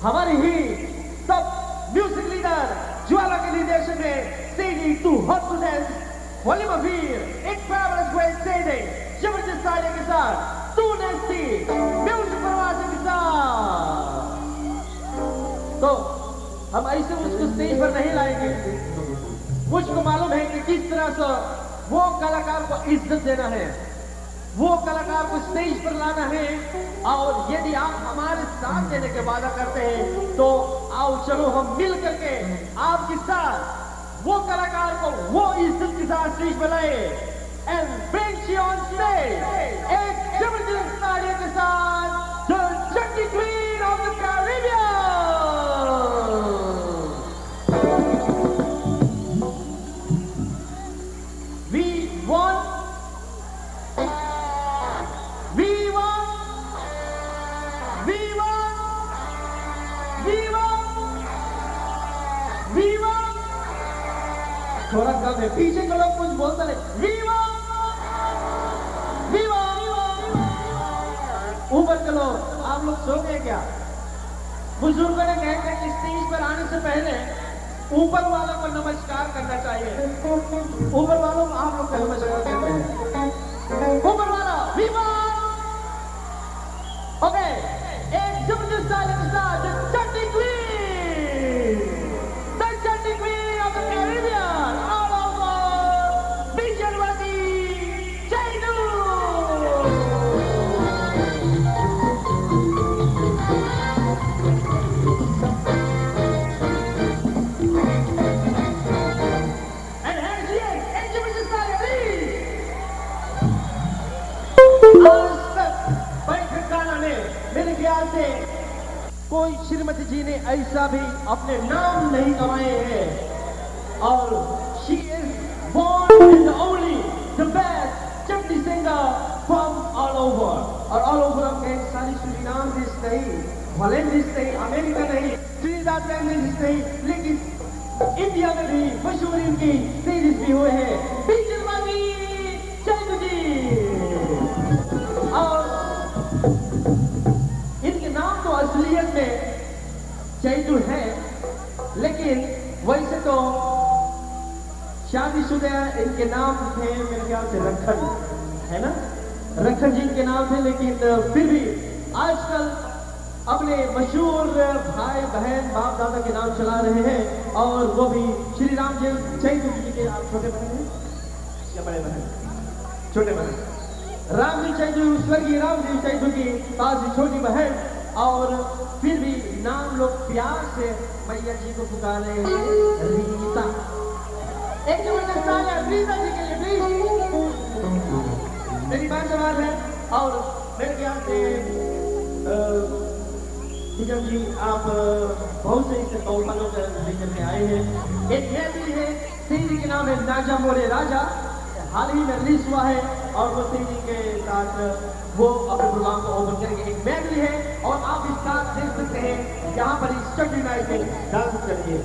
S1: हमारी ही सब म्यूजिक लीडर ज्वाला के निर्देशन में CD too hot to dance volume 4 एक फैबुलस ग्रेट सीडी जबरदस्त तालियों के साथ टू नेस्टी म्यूजिक परवाज़ के साथ। तो हम ऐसे उसको स्टेज पर नहीं लाएंगे। मुझको मालूम है कि किस तरह से वो कलाकार को इज्जत देना है, वो कलाकार को स्टेज पर लाना है। और यदि आप हमारे साथ देने के वादा करते हैं तो आओ चलो हम मिल करके आपके साथ वो कलाकार को वो इज्जत के साथ स्टेज पर लाए। And bring you on stage एक जबरदस्त तालियों के साथ द चट्टी क्वीन ऑफ द कैरिबियन। थोड़ा कम है, पीछे के लोग कुछ बोलते नहीं। वीवा वीवा ऊपर के लोग, आप लोग सो गए क्या? बुजुर्गों ने कहते हैं कि स्टेज पर आने से पहले ऊपर वालों को नमस्कार करना चाहिए। ऊपर वालों को आप लोग नमस्कार करते हैं। ऊपर वाला वीवा। ओके, एक जबरदस्त ताली के साथ चट्टी क्वीन, द चट्टी queen of the Caribbean, all over बीजलवती चैनू। And here she is, एक जबरदस्त ताली प्लीज। आज तक बैठक गाना ने मेरे ख्याल से कोई श्रीमती जी ने ऐसा भी अपने नाम नहीं कमाए हैं। और she is born and only the best Chatti singer from all over। और all over हम कहें सारी सुरीनाम देश नहीं, हॉलैंड देश नहीं, अमेरिका नहीं, ट्रिनिडाद देश नहीं, लेकिन इंडिया में भी मशहूर इनकी सीरीज भी हुए हैं। बीजलवती चैनू जी। और इनके नाम तो असलियत में चैतू है, लेकिन वैसे तो शादीशुदा इनके नाम थे मेरे ख्याल से रखन, है ना? रखन जी इनके नाम थे, लेकिन फिर भी आजकल अपने मशहूर भाई बहन बाप दादा के नाम चला रहे हैं। और वो भी श्री राम जी चैतू जी के आप छोटे बहन हैं या बड़े बहन? छोटे बहन राम जी चैतू, स्वर्गीय राम जी चैतू की पास छोटी बहन। और फिर भी नाम लोग प्यार से मैया जी को पुकारे रीता। एक जबरदस्त ताली है रीता जी के लिए प्लीज। मेरी बात सवाल है और मेरे ख्याल से निगम जी आप बहुत से इससे कौशलों से लेकर के आए हैं। एक मैथिली है, सीधी के नाम है नाजा मोरे राजा, हाल ही में रिलीज हुआ है। और वो सीधी के साथ वो अपने प्रोग्राम को ओपन करेंगे। एक मैथिली है और आप इस साथ देख सकते हैं यहाँ पर इस चट्टी नाइट में डांस करिए।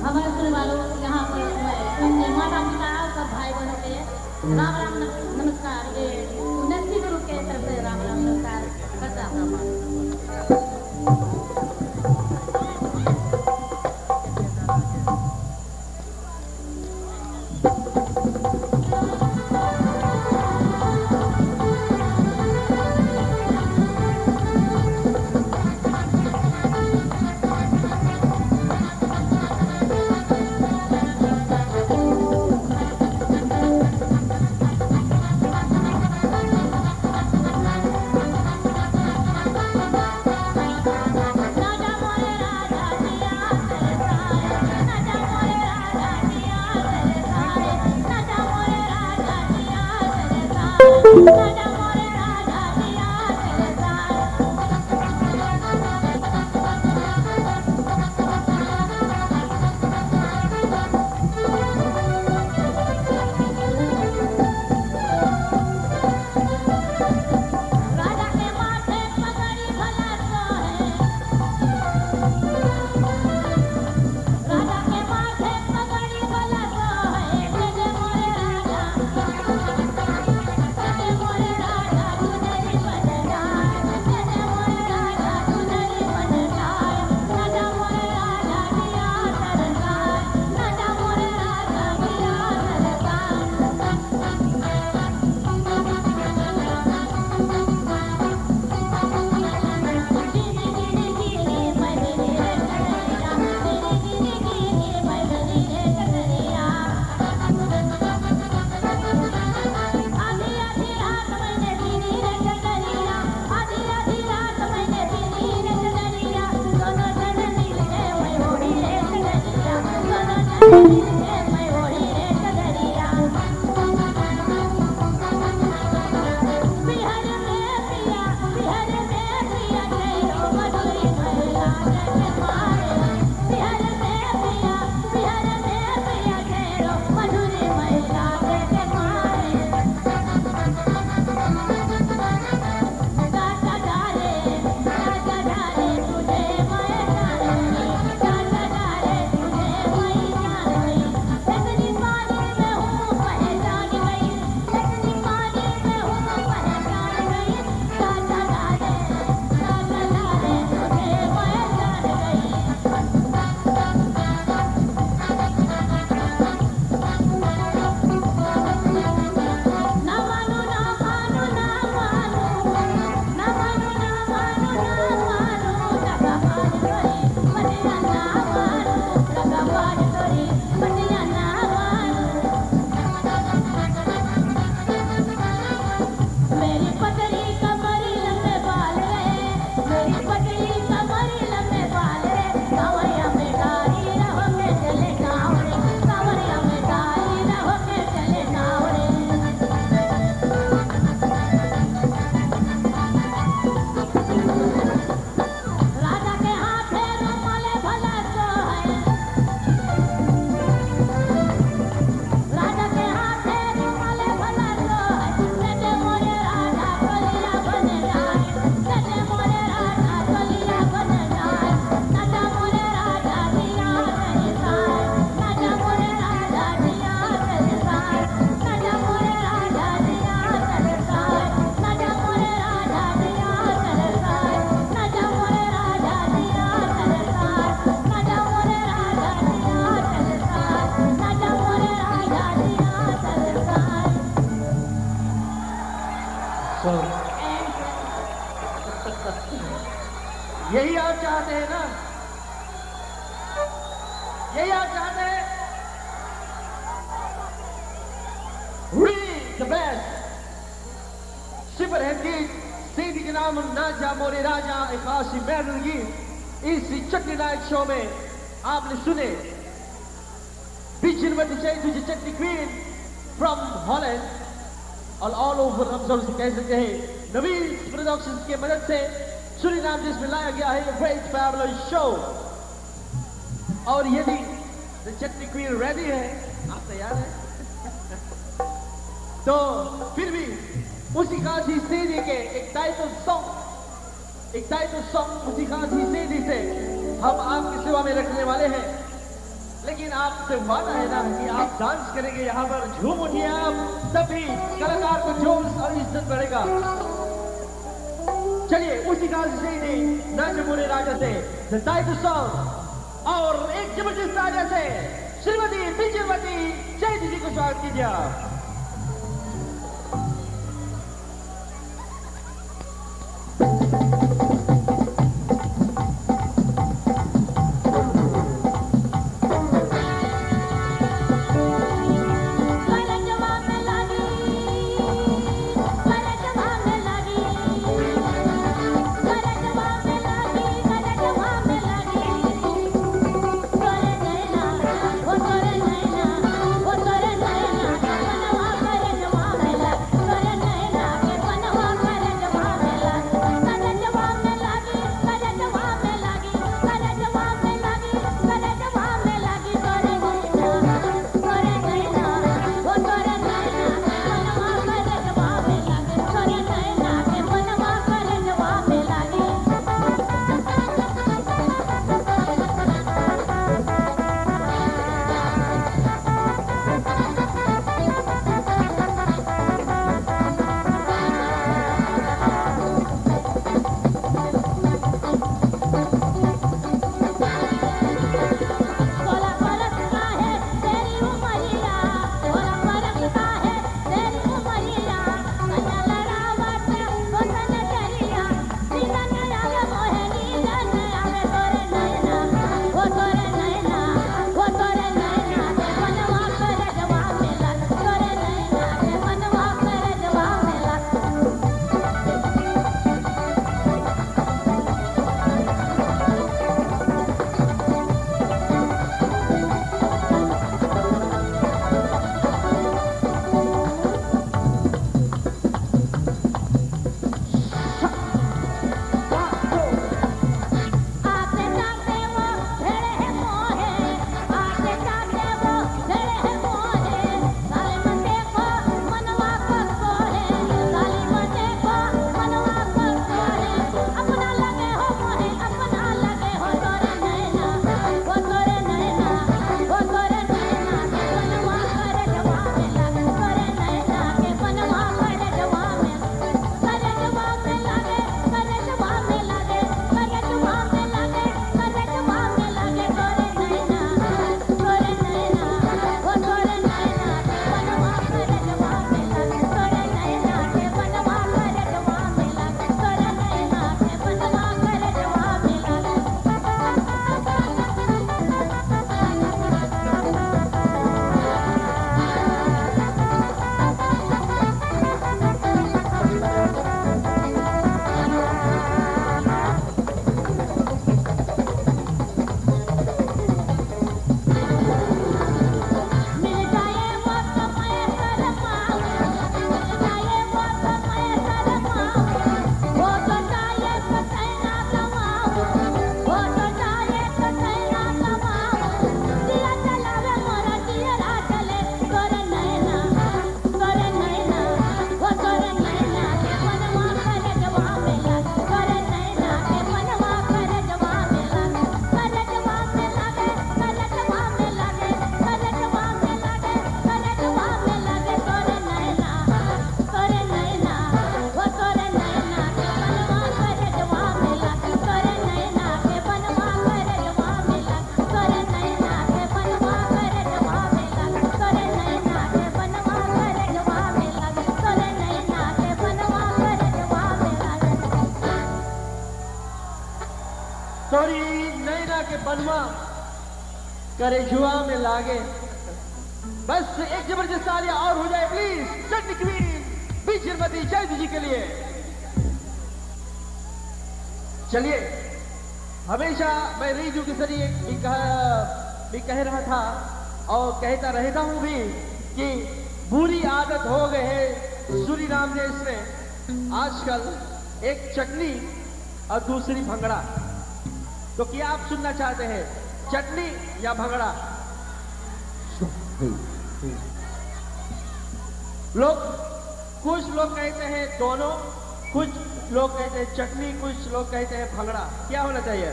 S6: हमारे सुनने वालों यहाँ पर माता पिता सब भाई बहनों के राम राम नमस्कार। ये नेस्टी ग्रुप के तरफ से राम राम नमस्कार करता हूँ।
S1: यही आप चाहते हैं? Really the best super hit CD के नाम नाजा मोरे राजा एक खासी महफिल गीत इस चटनी नाइट शो में आपने सुने बीचनवती चाहिए तुझे चटनी क्वीन फ्रॉम हॉलैंड और ऑल ओवर हम सब कह सकते हैं नवीन प्रोडक्शंस के मदद से सूरीनाम जिसमें लाया गया है ग्रेट फैबुलस शो। और यदि चटनी क्वीन रेडी है, आप तैयार हैं? तो फिर भी उसी खासी सीडी के एक टाइटल सॉन्ग उसी खासी सीडी से हम आपकी सेवा में रखने वाले हैं। लेकिन आपसे वादा है ना कि आप डांस करेंगे, यहाँ पर झूम उठिए आप तभी कलाकार को जोश और इज्जत बढ़ेगा। चलिए उसी खासी सीडी नाजा मोरे राजा से द टाइटल सॉन्ग और एक जबरदस्त राजा से श्रीमती बीचनवती जय जी को स्वागत कीजिए आप।
S6: Nana,
S1: करे जुआ में लागे। बस एक जबरदस्त तालियां और हो जाए प्लीज चटनी क्वीन बी श्रीमती जयदू जी के लिए। चलिए, हमेशा मैं रेडियो के जरिए भी कह रहा था और कहता रहता हूं भी कि बुरी आदत हो गई है सूरीनाम देश में आजकल, एक चटनी और दूसरी भंगड़ा। तो क्या आप सुनना चाहते हैं, चटनी या भंगड़ा? कुछ लोग कहते हैं दोनों, कुछ लोग कहते हैं चटनी, कुछ लोग कहते हैं भंगड़ा। क्या होना चाहिए?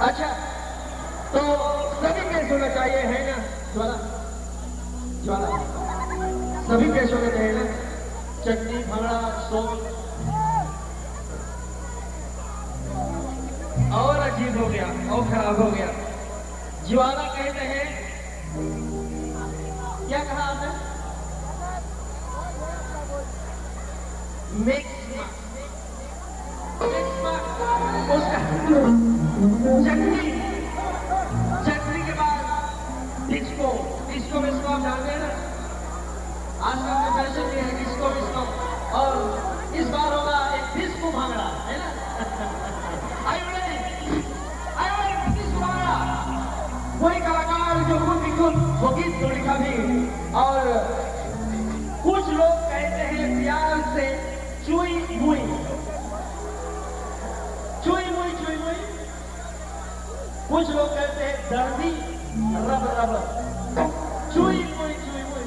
S1: अच्छा, तो सभी पेश होना चाहिए, है ना? ज्वाला ज्वाला सभी पेश होने चाहिए ना? चटनी, भंगड़ा, सोल। और अजीब हो गया और खराब हो गया। ज्वाला कहते हैं, क्या कहा आपने? मिक्स उसका चटनी, चटनी के बाद डिस्को। डिस्को विस्को आप जानते हैं ना, आजकल का फैशन ये है डिस्को विस्को, और इस बार होगा एक डिस्को भांगड़ा, है ना? वही कलाकार जो खुद भी खुद वो गीत तो लिखा भी। और कुछ लोग कहते हैं प्यार से चुई मुई, चुई मुई, चुई मुई। कुछ लोग कहते हैं दर्दी रब रब, चुई मुई, चुई मुई।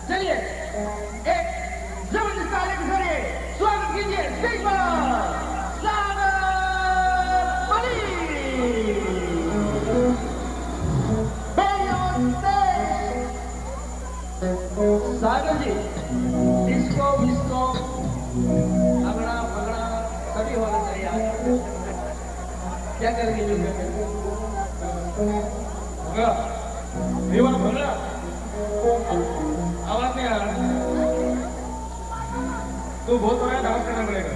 S1: चलिए, एक जबरदस्त ताली के जरिए स्वागत कीजिए स्टेज पर सागर जी। डिस्को विस्को भंगड़ा भंगड़ा सभी होना चाहिए। क्या करेंगे जो भंगड़ा आवाज नहीं आ रहा, तो बहुत बड़ा डांस करना पड़ेगा।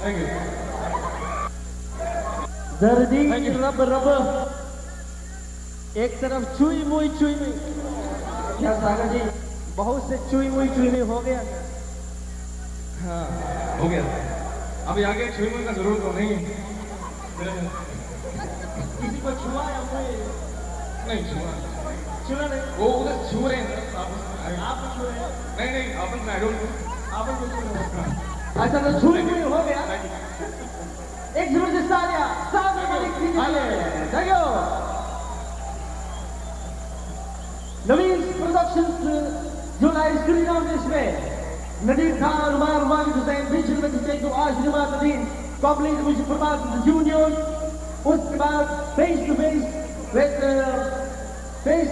S4: Thank you.
S1: दर्दी रब रब एक तरफ चुई मुई क्या सागर जी बहुत से चुई मुई हो गया।
S4: हाँ हो गया। अभी आगे छुई मुई का जरूर तो नहीं है।
S1: किसी को छुआ या
S4: नहीं छुआ
S1: नहीं
S4: वो उधर छू रहे हैं
S1: आप छू रहे हैं
S4: नहीं अपन आई डोंट
S1: आप अच्छा तो छुई मुई हो गया। एक जबरदस्त तालियां सागर मलिक जी के लिए। Thank you. नवीन प्रोडक्शंस जो लाइव सुरीनाम में नदीर खान उमर वाजिद हुसैन बीच में जिससे तो आज जमात नदीर कॉम्प्लीट मुझे प्रभात जूनियर। उसके बाद face to face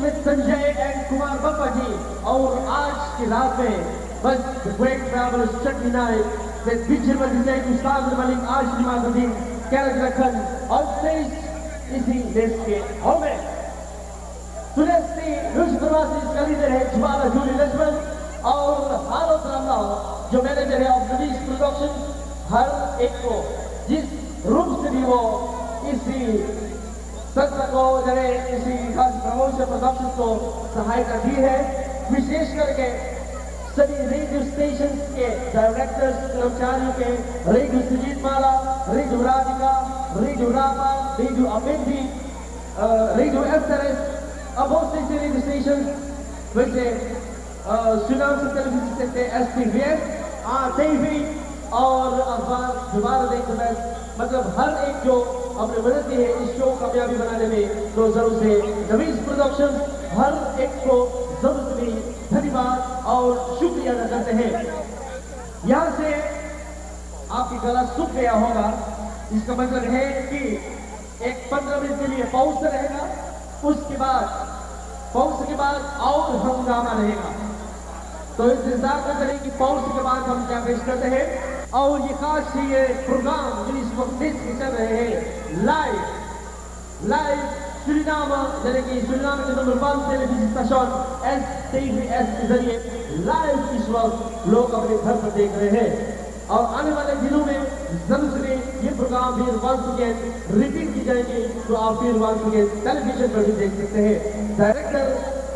S1: with Sanjay and Kumar Bappa ji. और आज की रात में बस great travellers chutney night with Bijir Madisai, Ustaz Malik, Ash Jimaduddin, Karak Rakhan, on stage इसी देश के हॉल में सुनेस्ती रुश प्रवासी कलीदर है जुबाला जूली लक्ष्मण और हालत रामलाल जो मैनेजर है ऑफ नवीस प्रोडक्शन। हर एक को जिस रूप से भी वो इसी संस्था को जरे इसी खास प्रमोशन प्रोडक्शन को सहायता दी है। विशेष करके सभी रेडियो स्टेशन के डायरेक्टर्स कर्मचारियों के radio Sujit Mala, radio Radhika, radio Rama, radio Amethi, radio FS, अब बहुत से रेडियो स्टेशन वैसे सुनाम से टेलीविजन से STVS, RTV और अखबार दोबारा देखते हैं। मतलब हर एक जो अपने मदद की है इस शो को कामयाबी बनाने में तो जरूर से नवीस प्रोडक्शन हर एक को जरूर से धन्यवाद और शुक्रिया अदा करते हैं। यहाँ से आपकी गला सूख गया होगा, इसका मतलब है कि एक 15 मिनट के लिए पॉज रहेगा। उसके बाद पॉज के बाद और हंगामा रहेगा। तो इंतजार न करें कि पॉज के बाद हम क्या पेश करते हैं। और ये खास ये प्रोग्राम जो इस वक्त चल रहे हैं लाइव सुरीनाम यानी कि सुरीनाम के नंबर 1 टेलीविजन स्टेशन STVS के जरिए लाइव इस वक्त लोग अपने घर पर देख रहे हैं। और आने वाले दिनों में जरूर से ये प्रोग्राम फिर वंस अगेन रिपीट की जाएगी तो आप फिर वंस अगेन टेलीविजन पर भी देख सकते हैं। डायरेक्टर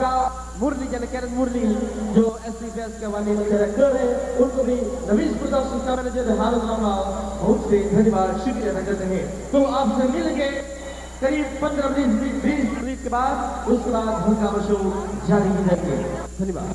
S1: का मुरली यानी कैरन मुरली जो STVS के वाले डायरेक्टर है उनको भी नवीस प्रोडक्शन का मैनेजर हालत रामा बहुत से धन्यवाद शुक्रिया अदा करते हैं। तो आपसे मिलेंगे करीब 15-20 मिनट के बाद। उसके बाद हंगामा शो जारी की जाएगी। धन्यवाद।